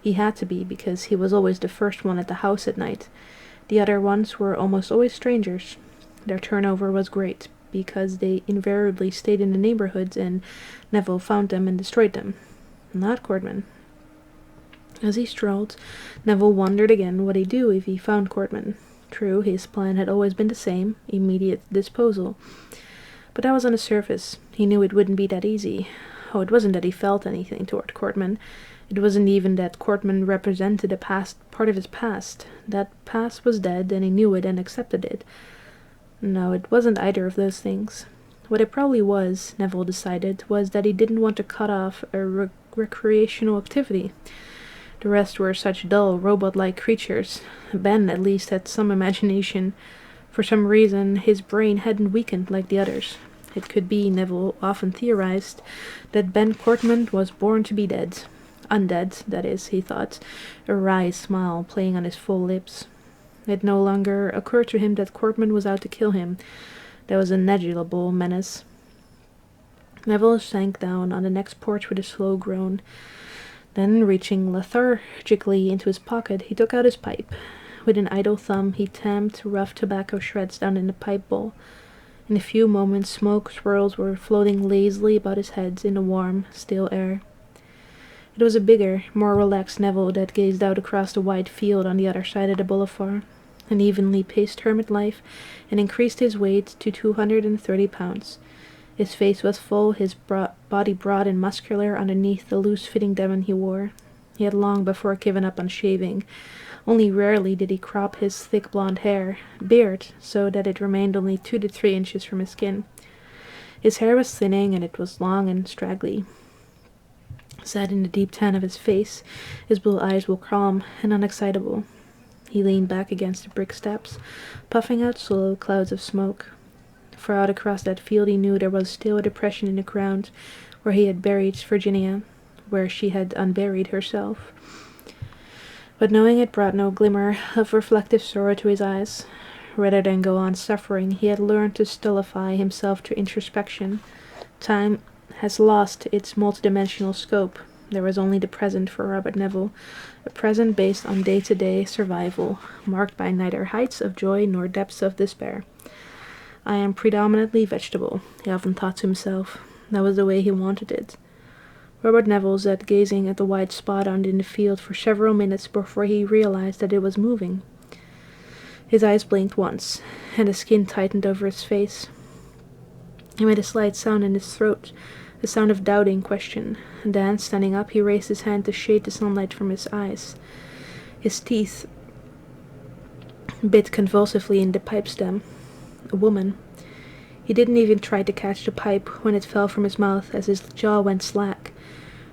He had to be, because he was always the first one at the house at night. The other ones were almost always strangers. Their turnover was great, because they invariably stayed in the neighborhoods and Neville found them and destroyed them. Not Courtman. As he strolled, Neville wondered again what he'd do if he found Courtman. True, his plan had always been the same, immediate disposal. But that was on the surface. He knew it wouldn't be that easy. Oh, it wasn't that he felt anything toward Courtman. It wasn't even that Courtman represented a part of his past. That past was dead, and he knew it and accepted it. No, it wasn't either of those things. What it probably was, Neville decided, was that he didn't want to cut off a recreational activity. The rest were such dull, robot-like creatures. Ben, at least, had some imagination. For some reason, his brain hadn't weakened like the others. It could be, Neville often theorized, that Ben Courtman was born to be dead. Undead, that is, he thought, a wry smile playing on his full lips. It no longer occurred to him that Courtman was out to kill him. That was a negligible menace. Neville sank down on the next porch with a slow groan. Then, reaching lethargically into his pocket, he took out his pipe. With an idle thumb, he tamped rough tobacco shreds down in the pipe bowl. In a few moments, smoke swirls were floating lazily about his head in the warm, still air. It was a bigger, more relaxed Neville that gazed out across the wide field on the other side of the boulevard. An evenly paced hermit life, and increased his weight to 230 pounds. His face was full, his body broad and muscular underneath the loose-fitting denim he wore. He had long before given up on shaving. Only rarely did he crop his thick blonde beard, so that it remained only 2 to 3 inches from his skin. His hair was thinning, and it was long and straggly. Set in the deep tan of his face, his blue eyes were calm and unexcitable. He leaned back against the brick steps, puffing out slow clouds of smoke. Far out across that field he knew there was still a depression in the ground where he had buried Virginia, where she had unburied herself. But knowing it brought no glimmer of reflective sorrow to his eyes. Rather than go on suffering, he had learned to stultify himself to introspection. Time has lost its multidimensional scope. There was only the present for Robert Neville, a present based on day-to-day survival, marked by neither heights of joy nor depths of despair. I am predominantly vegetable, he often thought to himself. That was the way he wanted it. Robert Neville sat gazing at the white spot out in the field for several minutes before he realized that it was moving. His eyes blinked once, and the skin tightened over his face. He made a slight sound in his throat, the sound of doubting question. Then, standing up, he raised his hand to shade the sunlight from his eyes. His teeth bit convulsively in the pipe stem. A woman. He didn't even try to catch the pipe when it fell from his mouth as his jaw went slack.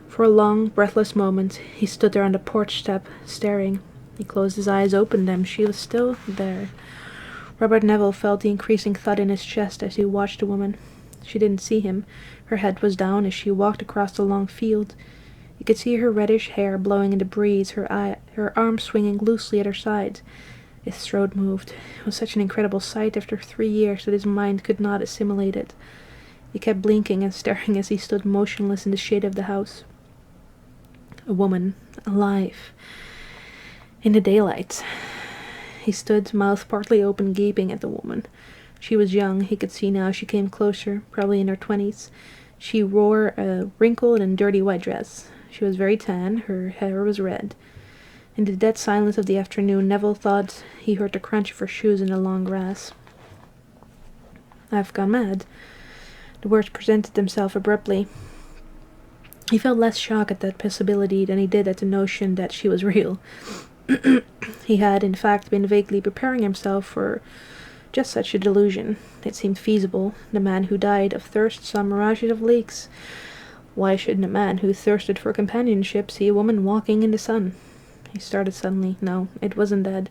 For a long, breathless moment, he stood there on the porch step, staring. He closed his eyes, opened them. She was still there. Robert Neville felt the increasing thud in his chest as he watched the woman. She didn't see him. Her head was down as she walked across the long field. He could see her reddish hair blowing in the breeze, her arms swinging loosely at her sides. His throat moved. It was such an incredible sight after 3 years that his mind could not assimilate it. He kept blinking and staring as he stood motionless in the shade of the house. A woman, alive, in the daylight. He stood, mouth partly open, gaping at the woman. She was young, he could see now. She came closer, probably in her 20s. She wore a wrinkled and dirty white dress. She was very tan, her hair was red. In the dead silence of the afternoon, Neville thought he heard the crunch of her shoes in the long grass. I've gone mad. The words presented themselves abruptly. He felt less shock at that possibility than he did at the notion that she was real. He had, in fact, been vaguely preparing himself for just such a delusion. It seemed feasible. The man who died of thirst saw mirages of lakes. Why shouldn't a man who thirsted for companionship see a woman walking in the sun? He started suddenly. No, it wasn't that.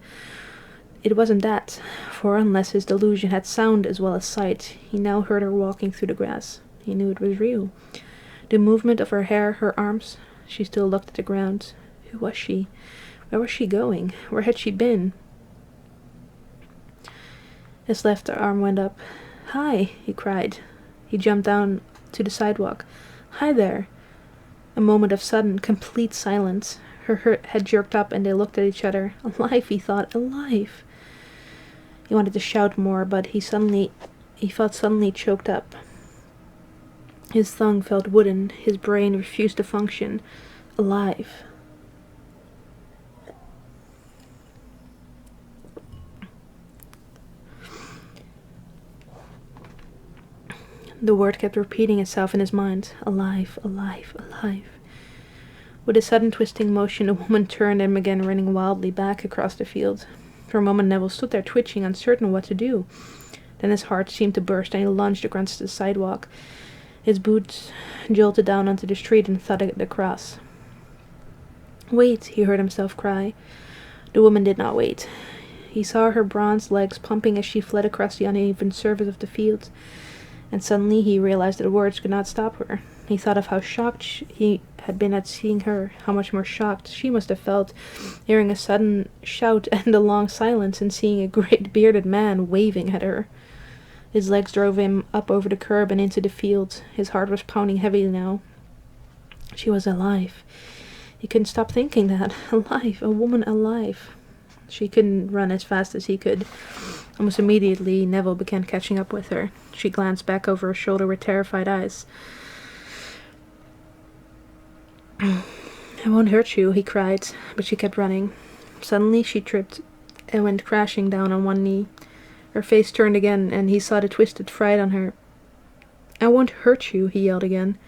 It wasn't that, for unless his delusion had sound as well as sight, he now heard her walking through the grass. He knew it was real. The movement of her hair, her arms, She still looked at the ground. Who was she? Where was she going? Where had she been? His left arm went up. "Hi," he cried. He jumped down to the sidewalk. "Hi there." A moment of sudden, complete silence. Her head jerked up and they looked at each other. Alive, he thought. Alive. He wanted to shout more, but he felt suddenly choked up. His tongue felt wooden. His brain refused to function. Alive. The word kept repeating itself in his mind. Alive, alive, alive. With a sudden twisting motion, the woman turned and began running wildly back across the field. For a moment Neville stood there twitching, uncertain what to do. Then his heart seemed to burst and he lunged across the sidewalk. His boots jolted down onto the street and thudded across. "Wait," he heard himself cry. The woman did not wait. He saw her bronze legs pumping as she fled across the uneven surface of the field. And suddenly he realized that words could not stop her. He thought of how shocked he had been at seeing her, how much more shocked she must have felt, hearing a sudden shout and a long silence and seeing a great bearded man waving at her. His legs drove him up over the curb and into the field. His heart was pounding heavily now. She was alive. He couldn't stop thinking that. Alive, a woman alive. She couldn't run as fast as he could. Almost immediately, Neville began catching up with her. She glanced back over her shoulder with terrified eyes. "I won't hurt you," he cried, but she kept running. Suddenly she tripped and went crashing down on one knee. Her face turned again, and he saw the twisted fright on her. "I won't hurt you," he yelled again.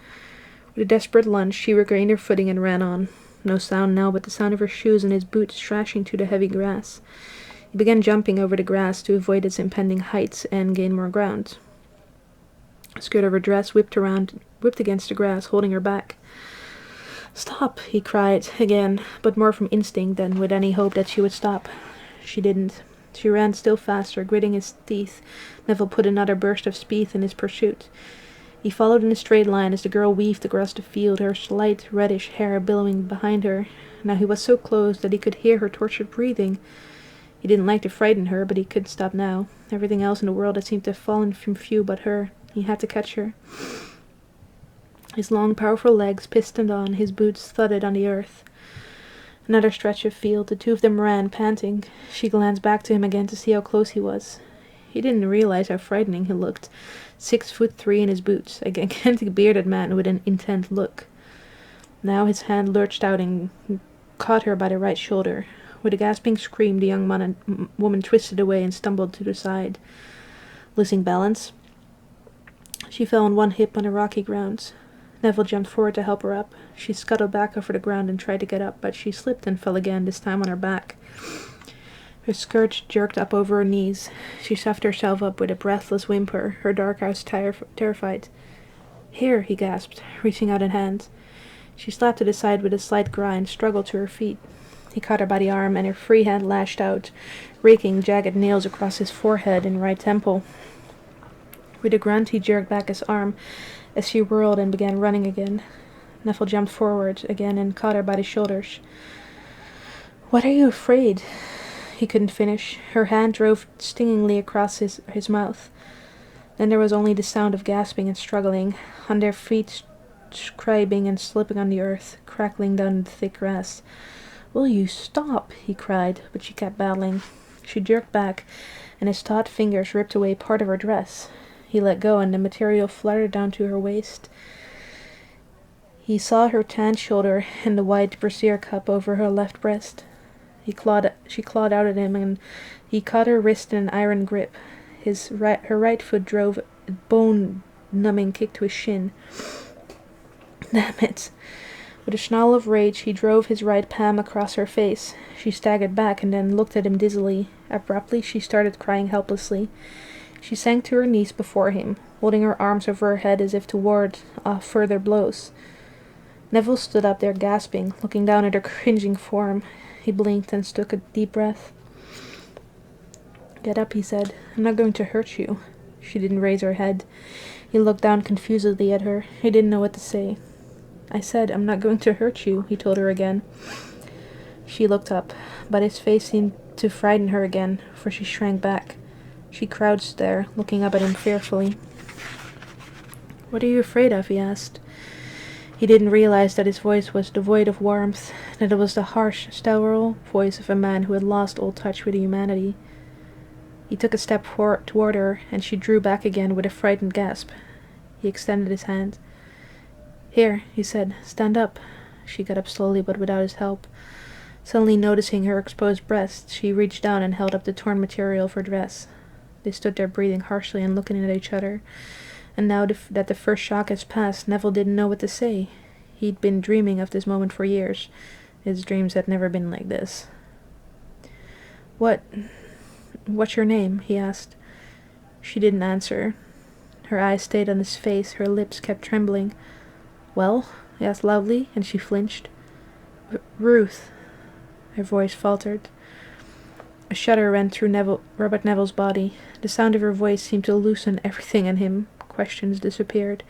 With a desperate lunge, she regained her footing and ran on. No sound now but the sound of her shoes and his boots thrashing through the heavy grass. He began jumping over the grass to avoid its impending height and gain more ground. The skirt of her dress whipped against the grass, holding her back. "Stop," he cried again, but more from instinct than with any hope that she would stop. She didn't. She ran still faster, gritting his teeth. Neville put another burst of speed in his pursuit. He followed in a straight line as the girl weaved across the field, her slight reddish hair billowing behind her. Now he was so close that he could hear her tortured breathing. He didn't like to frighten her, but he couldn't stop now. Everything else in the world had seemed to have fallen from view but her. He had to catch her. His long, powerful legs pistoned on, his boots thudded on the earth. Another stretch of field, the two of them ran, panting. She glanced back to him again to see how close he was. He didn't realize how frightening he looked. 6'3" in his boots, a gigantic bearded man with an intent look. Now his hand lurched out and caught her by the right shoulder. With a gasping scream, the young woman twisted away and stumbled to the side. Losing balance, she fell on one hip on the rocky ground. Neville jumped forward to help her up. She scuttled back over the ground and tried to get up, but she slipped and fell again, this time on her back. Her skirt jerked up over her knees. She stuffed herself up with a breathless whimper, her dark eyes terrified. "Here," he gasped, reaching out a hand. She slapped to the side with a slight grind, struggled to her feet. He caught her by the arm, and her free hand lashed out, raking jagged nails across his forehead and right temple. With a grunt, he jerked back his arm as she whirled and began running again. Neville jumped forward again and caught her by the shoulders. "What are you afraid?" He couldn't finish. Her hand drove stingingly across his mouth. Then there was only the sound of gasping and struggling, on their feet scribing and slipping on the earth, crackling down the thick grass. "Will you stop?" he cried, but she kept battling. She jerked back, and his taut fingers ripped away part of her dress. He let go, and the material fluttered down to her waist. He saw her tanned shoulder and the white brassiere cup over her left breast. She clawed out at him, and he caught her wrist in an iron grip. Her right foot drove a bone-numbing kick to his shin. Damn it! With a snarl of rage, he drove his right palm across her face. She staggered back and then looked at him dizzily. Abruptly, she started crying helplessly. She sank to her knees before him, holding her arms over her head as if to ward off further blows. Neville stood up there gasping, looking down at her cringing form. He blinked and took a deep breath. "Get up," he said. "I'm not going to hurt you." She didn't raise her head. He looked down confusedly at her. He didn't know what to say. I said, I'm not going to hurt you, he told her again. She looked up, but his face seemed to frighten her again, for she shrank back. She crouched there, looking up at him fearfully. What are you afraid of? He asked. He didn't realize that his voice was devoid of warmth, that it was the harsh, sterile voice of a man who had lost all touch with humanity. He took a step toward her, and she drew back again with a frightened gasp. He extended his hand. Here, he said, stand up. She got up slowly, but without his help. Suddenly noticing her exposed breasts, she reached down and held up the torn material of her dress. They stood there breathing harshly and looking at each other. And now that the first shock has passed, Neville didn't know what to say. He'd been dreaming of this moment for years. His dreams had never been like this. What's your name? He asked. She didn't answer. Her eyes stayed on his face, her lips kept trembling. Well? He asked loudly, and she flinched. Ruth. Her voice faltered. A shudder ran through Robert Neville's body. The sound of her voice seemed to loosen everything in him. Questions disappeared.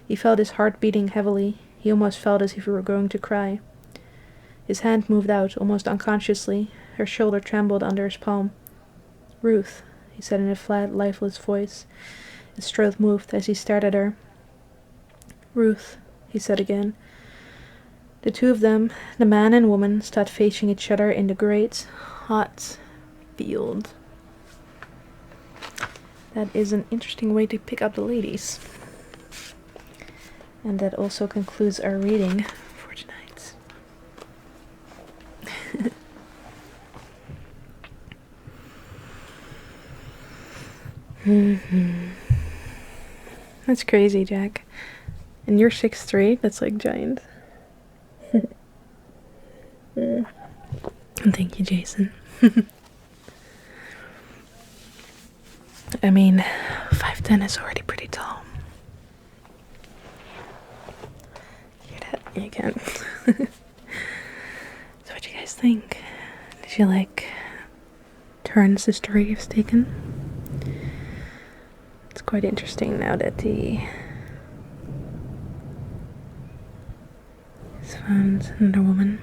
He felt his heart beating heavily. He almost felt as if he were going to cry. His hand moved out, almost unconsciously. Her shoulder trembled under his palm. Ruth, he said in a flat, lifeless voice. His throat moved as he stared at her. Ruth, he said again. The two of them, the man and woman, stood facing each other in the great, hot field. That is an interesting way to pick up the ladies. And that also concludes our reading for tonight. That's crazy, Jack. And you're 6'3", that's like giant. And thank you, Jason. I mean, 5'10" is already pretty tall. You can. So what do you guys think? Did you like turns the story has taken? It's quite interesting now that he's found another woman.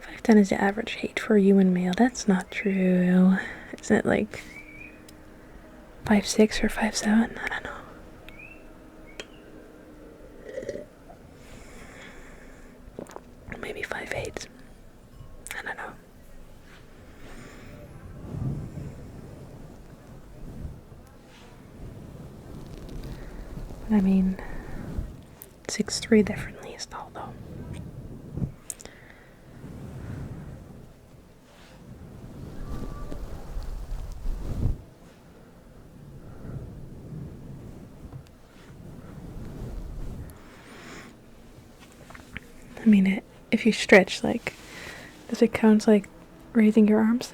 5'10" is the average height for a human male. That's not true. Isn't it like 5'6" or 5'7"? I don't know. Maybe 5'8". I don't know. I mean, 6'3" definitely is tall though. I mean, if you stretch, like, does it count like raising your arms?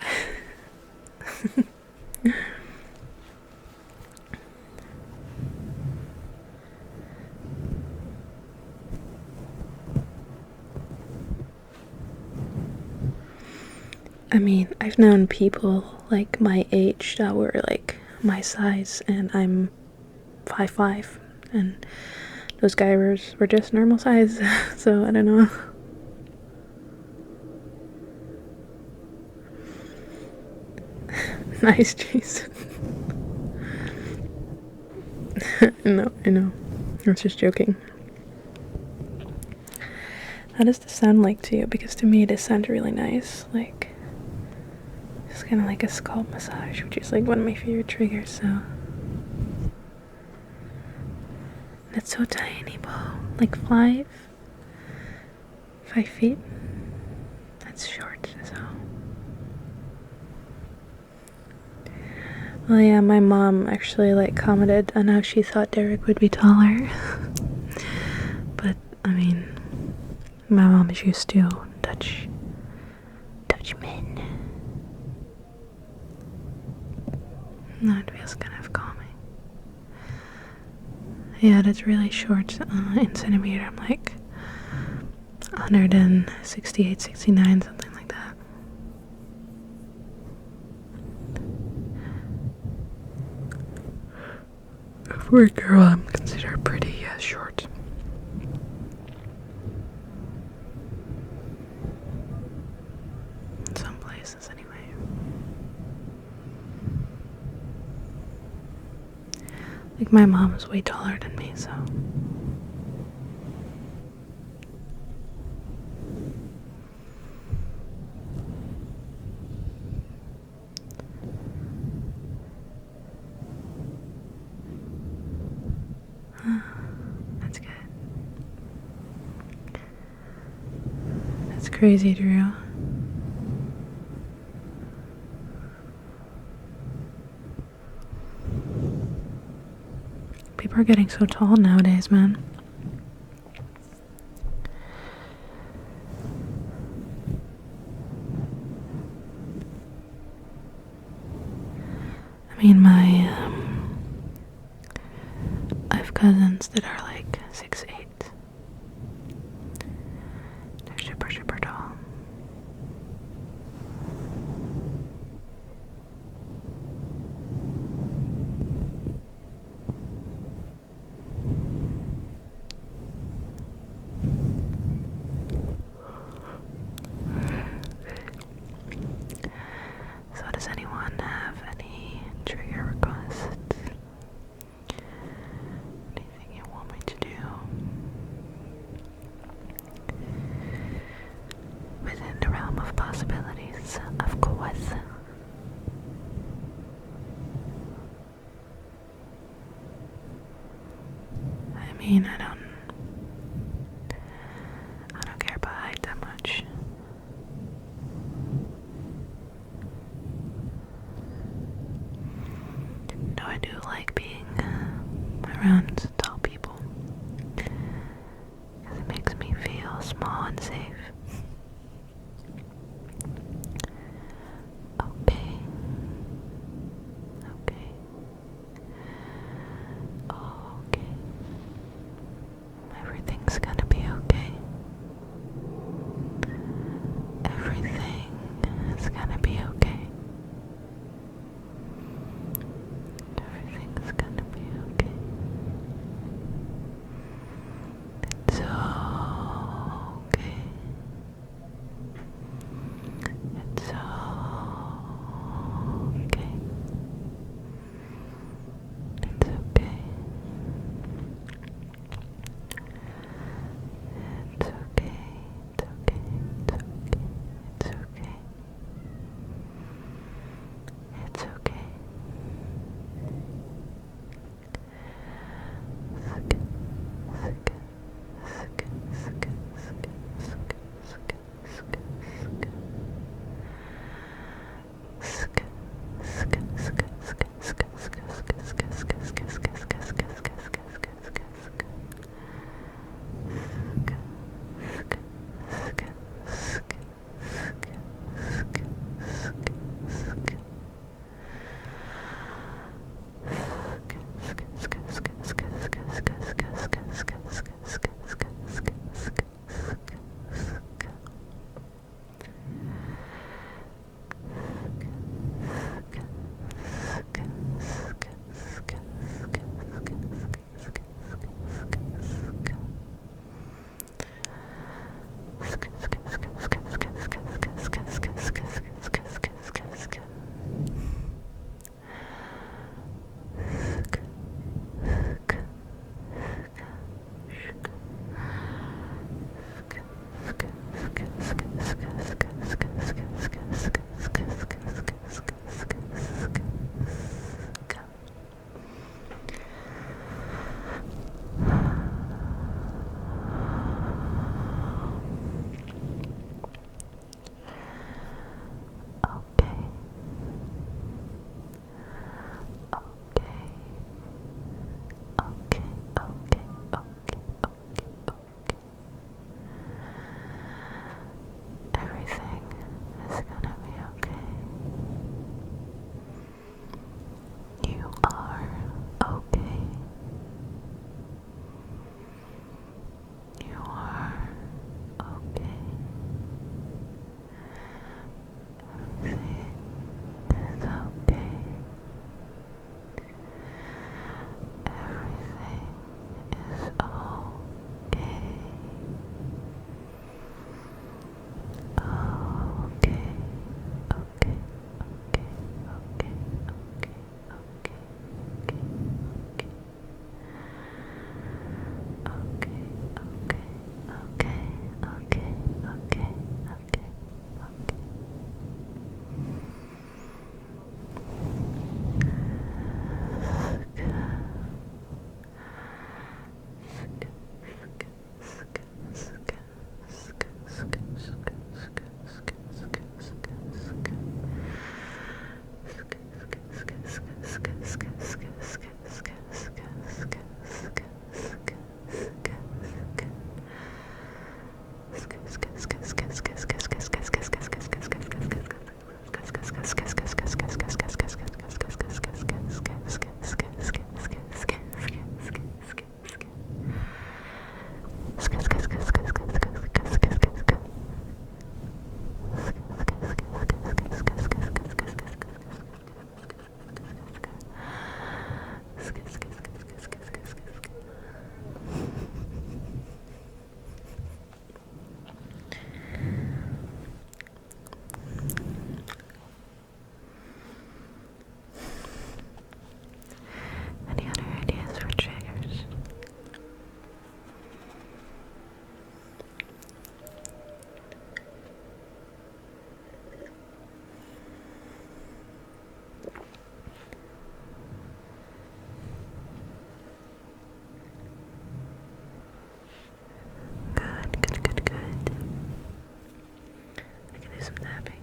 I mean, I've known people like my age that were like my size, and I'm 5'5", and those guys were just normal size, so I don't know. Nice, Jason. I know. I was just joking. How does this sound like to you? Because to me, this sounds really nice. Like, it's kind of like a scalp massage, which is like one of my favorite triggers, so. That's so tiny, Bo. Like 5 feet. That's short, so. Well, yeah, my mom actually like commented on how she thought Derek would be taller. But I mean, my mom is used to touch men. No, it feels kind of calming. Yeah, that's really short in centimeter. I'm like 168, 69, something like that. For a girl, I'm considered pretty short. Like, my mom is way taller than me, so. That's good. That's crazy, Drew. People are getting so tall nowadays, man. I mean, I have cousins that are like 6'8". They're super, super tall. So does anyone have any trigger requests? Anything you want me to do? Within the realm of possibilities, of course. I mean, I don't care about height that much. No, I do like being around tall people, because it makes me feel small and safe. Okay. Okay. Okay. Everything's gonna be okay. Everything is gonna be okay. Everything's gonna be okay. Any other ideas for triggers? Good. I can do some tapping.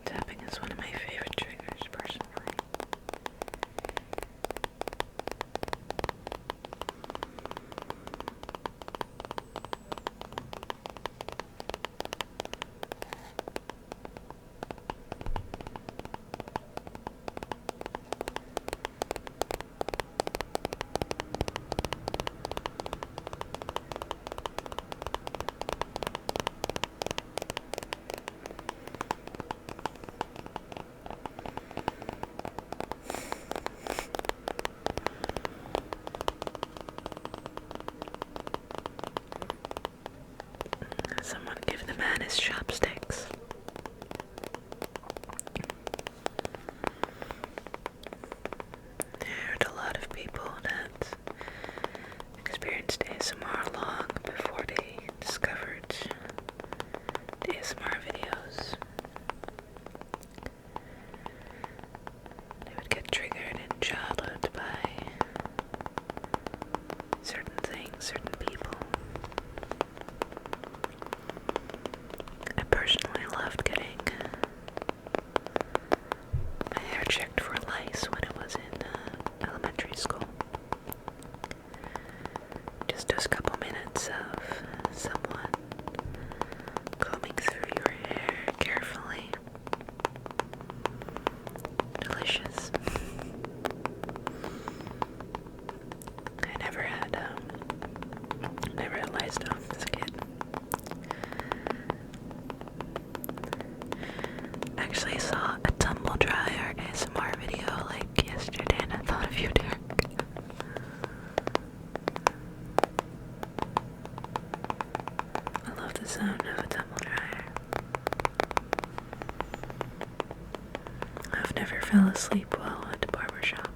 Tapping is one of my favorite triggers, personally. Someone give the man his chopsticks. I heard a lot of people that experienced ASMR long before they discovered the ASMR videos. They would get triggered in childhood by certain things, certain people. I personally loved getting my hair checked for lice when I was in elementary school. Just those couple minutes of someone combing through your hair carefully. Delicious. I never had lice though as a kid. Actually, I saw a tumble dryer ASMR video like yesterday, and I thought of you, Derek. I love the sound of a tumble dryer. I've never fell asleep well at the barber shop.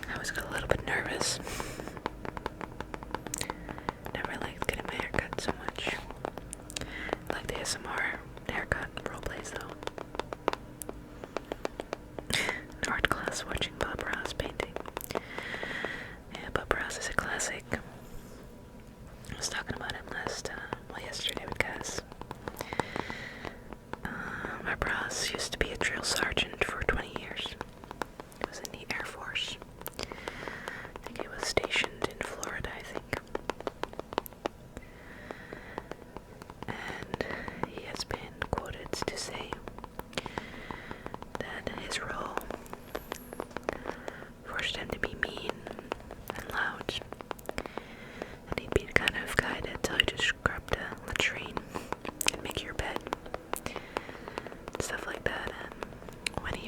I always got a little bit nervous. Never liked getting my hair cut so much. I like the ASMR haircut roleplays though. An art class watching Bob Ross painting. Yeah, Bob Ross is a classic. I was talking about him yesterday with Cass. Bob Ross used to be a drill sergeant for 20 years. He was in the Air Force. I think he was stationed in Florida, I think. And he has been quoted to say that his role forced him to be mean and loud. And he'd be the kind of guy that tell you to scrub the latrine and make your bed. Stuff like that. And when he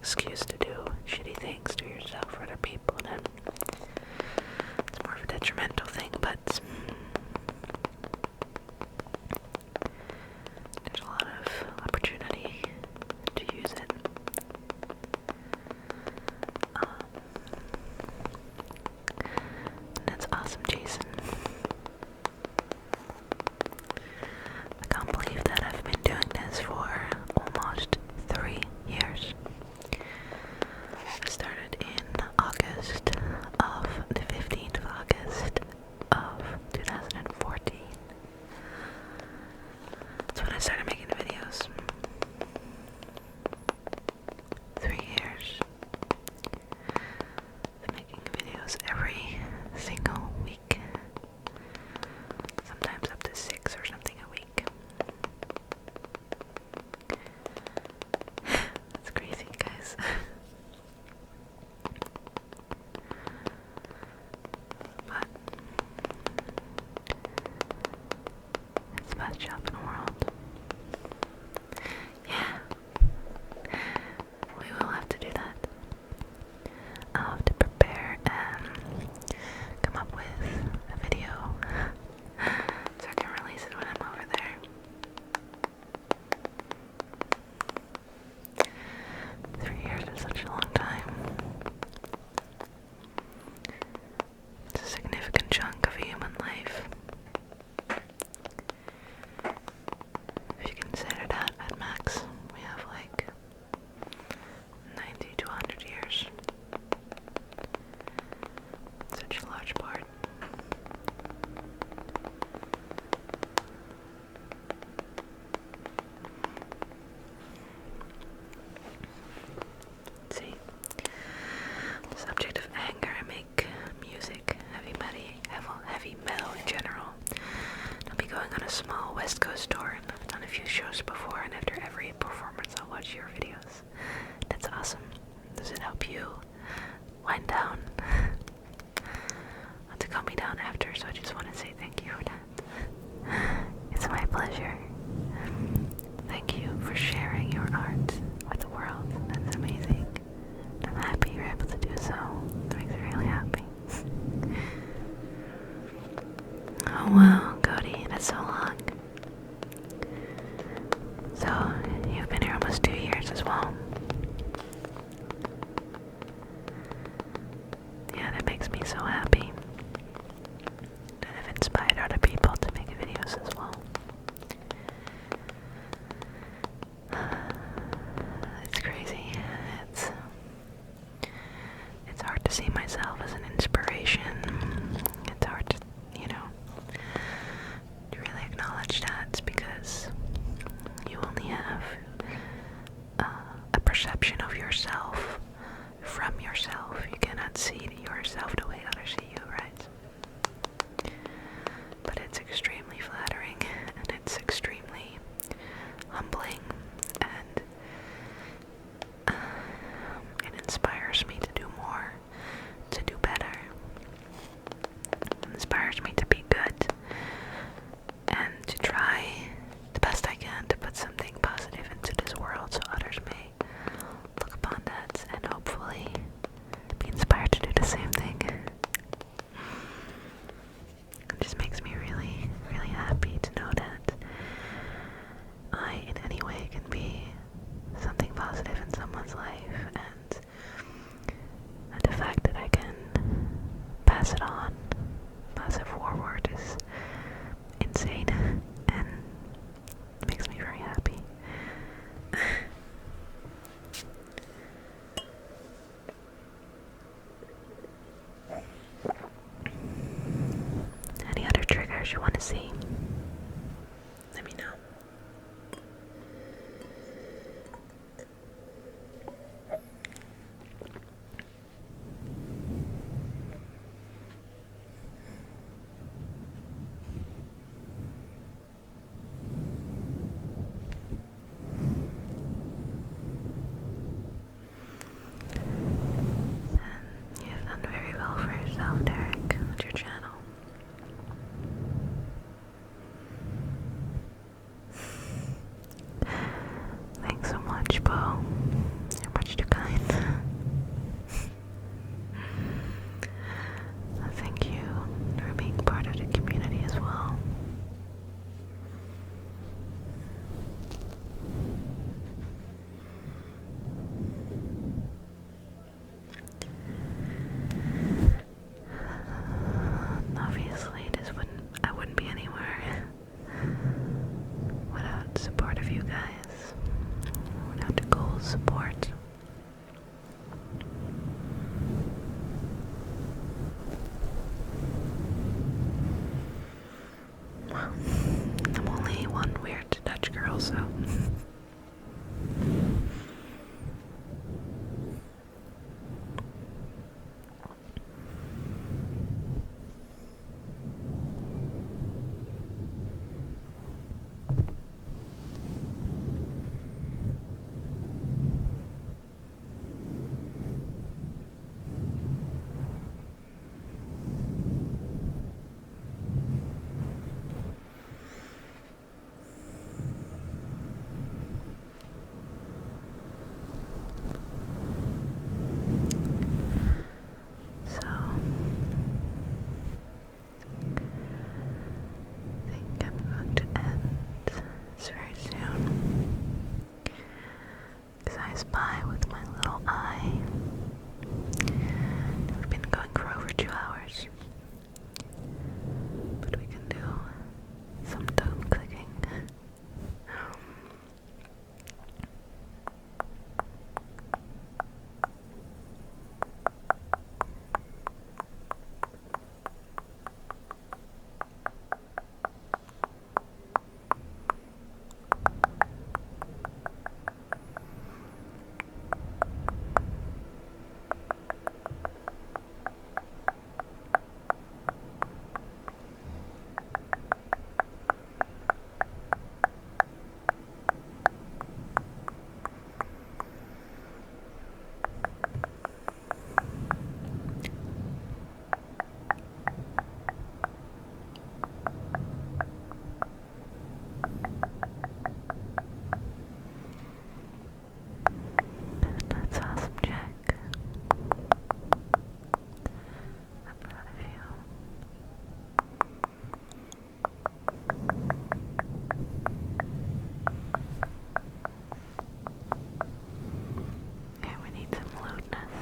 excuse to do shitty things to yourself or other people, then it's more of a detrimental thing, but there's a lot of opportunity to use it. That's awesome, Jason. I can't believe that I've been doing this for almost 3 years. I started in August of the 15th of August of 2014. That's when I started making videos. 3 years. Been making videos every single week. Sometimes up to 6 or something a week. That's crazy, guys. But it's the best job in the world. Yeah. We will have to do that. I'll have to prepare and come up with a video so I can release it when I'm over there. 3 years is such a long time. It's a significant chunk of a human life. If you consider that at max, we have like 90 to 100 years. Such a large part. See, the subject of anger, I make music, heavy metal in general. I'll be going on a small West Coast tour, and I've done a few shows before, and after every performance I'll watch your videos. That's awesome. Does it help you wind down? Not to calm me down after, so I just want to say thank you for that. It's my pleasure. Thank you for sharing your art with the world. That's amazing. I'm happy you're able to do so. It makes me really happy. Oh wow, Cody, that's so long. So, you've been here almost 2 years as well. Yeah, that makes me so happy. And I've inspired other people to make videos as well. It's crazy. It's hard to see myself as an inspiration. It's hard to, to really acknowledge that, because you only have a perception of yourself from yourself. You cannot see yourself the way others see you, right? But it's extremely flattering, and it's extremely humbling, and it inspires me to do more, to do better. It inspires me to be good, and to try the best I can to put something positive into this world so others may look upon that and hopefully be inspired to do the same thing. It just makes me really, really happy to know that I, in any way, can be something positive in someone's life, and boards. Well, I'm only one weird Dutch girl, so. So, I think I'm going to end this very soon. Because I spy with my little eye. We've been going for over 2 hours. But we can do some tone clicking. That's awesome, Jack. I'm proud of you. Okay, we need some lewdness.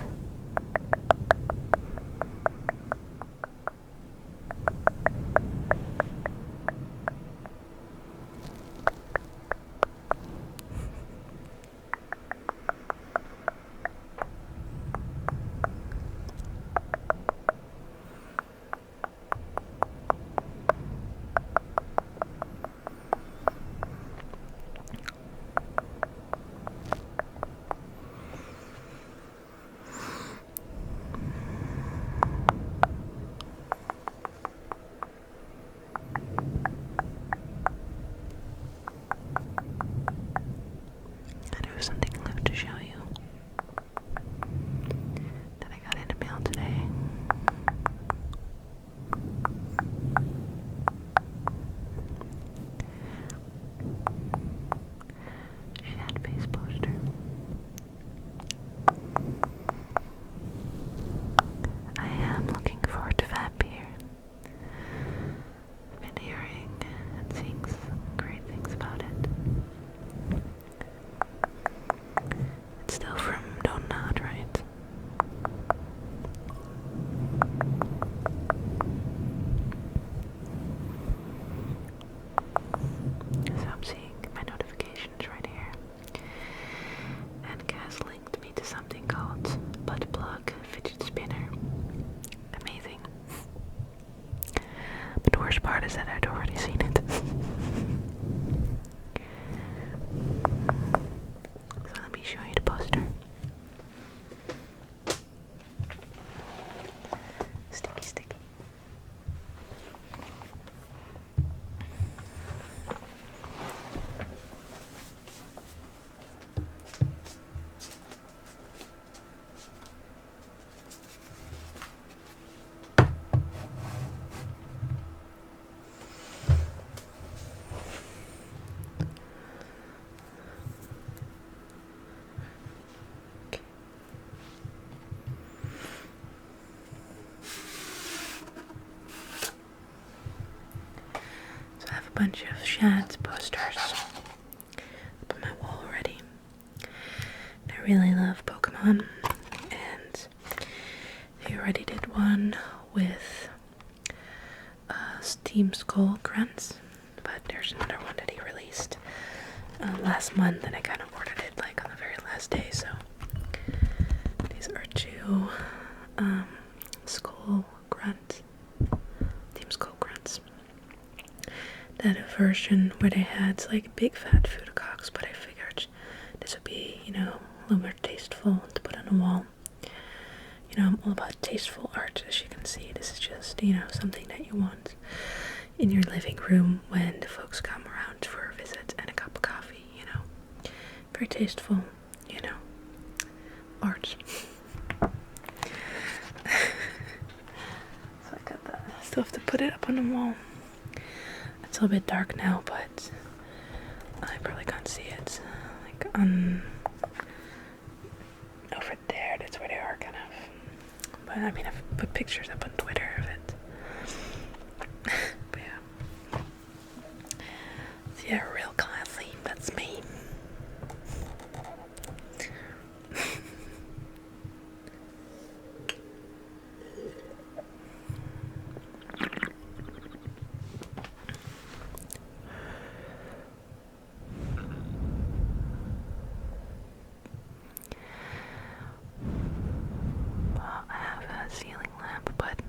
I have something left to show you that I got in the mail today. Shat face poster. I am looking forward to Vampire. I've been hearing and seeing some great things about it. It's still from Don't Nod, right? So I'm seeing my notifications right here. And Kaz linked me to something called Butt Plug Fidget Spinner. Amazing. But the worst part is that I'd already seen it. So let me show you the poster. Sticky, sticky. So I have a bunch of Shad's posters up on my wall already. I really love Pokemon, and he already did one with Steam Skull Grunts, but there's another one that he released last month, and I kind of ordered it like on the very last day, so these are two skull grunts. Team skull grunts. They had a version where they had like big fat food cocks, but I figured this would be, you know, a little more tasteful to put on the wall. You know, I'm all about tasteful art, as you can see. This is just, you know, something that you want in your living room when the folks come around for a visit and a cup of coffee, you know. Very tasteful, you know, art. So I got that. Still have to put it up on the wall. It's a little bit dark now, but I probably can't see it. Like over there, that's where they are, kind of. But I mean, I've put pictures up on Twitter of it. But yeah. So yeah, real classy. That's me. Well, I have a ceiling lamp, but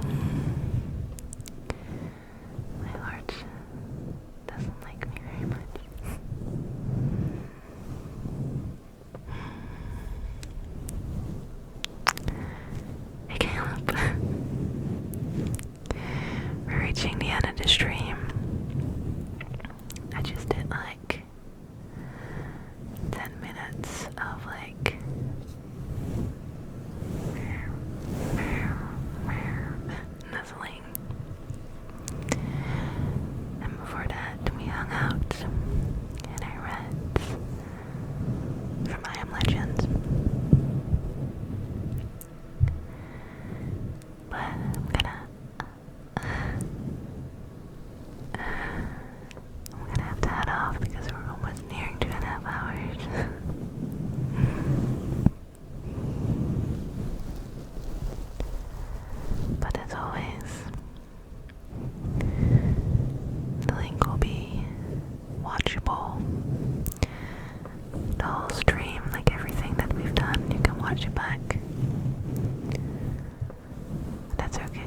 Bo. My heart doesn't like me very much. Hey Caleb. We're reaching the end of the stream. I just did like 10 minutes of like nuzzling. And before that, we hung out and I read from I Am Legend. But I'm gonna have to head off because we're almost nearing 2.5 hours. But as always, the link will be watchable. The whole stream, like everything that we've done, you can watch it back. That's okay.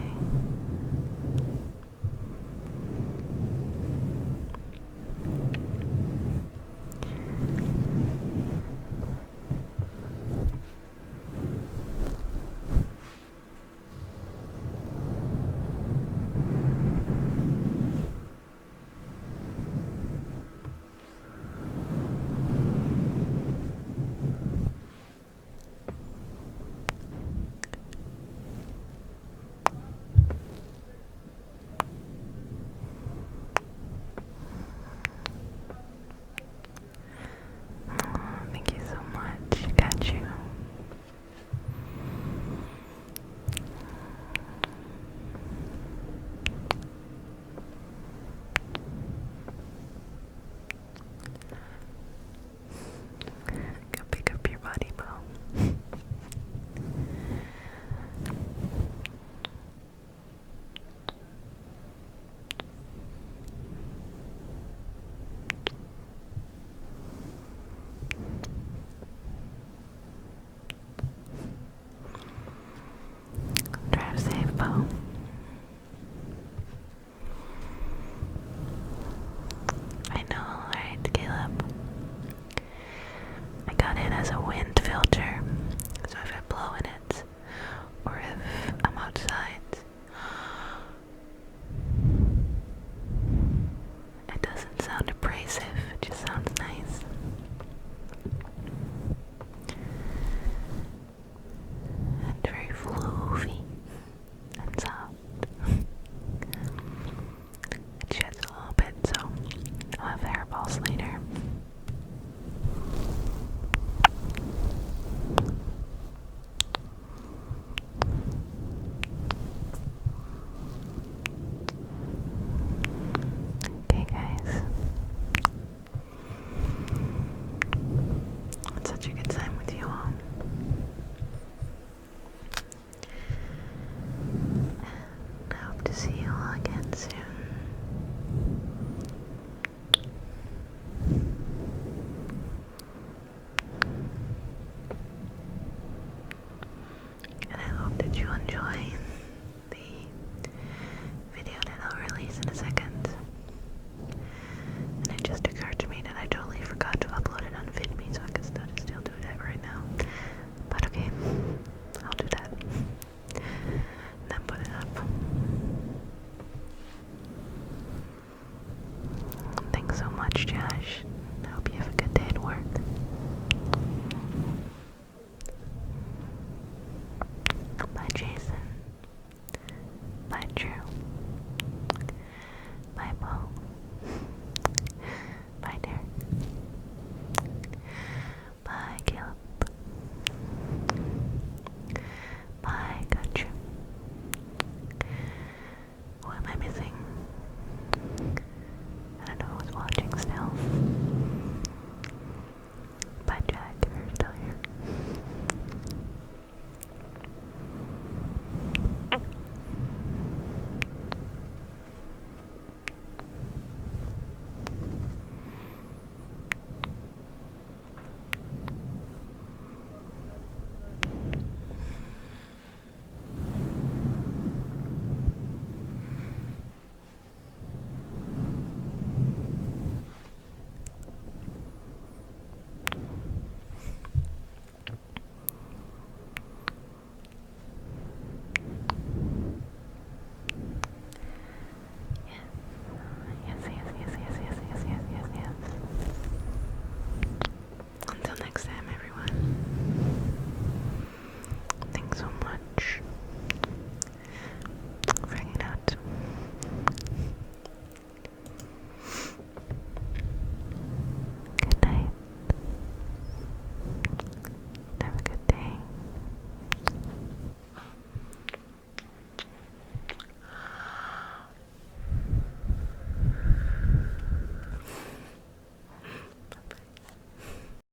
Thank you so much. Got you. Go pick up your body, Bo. Drive safe, Bo.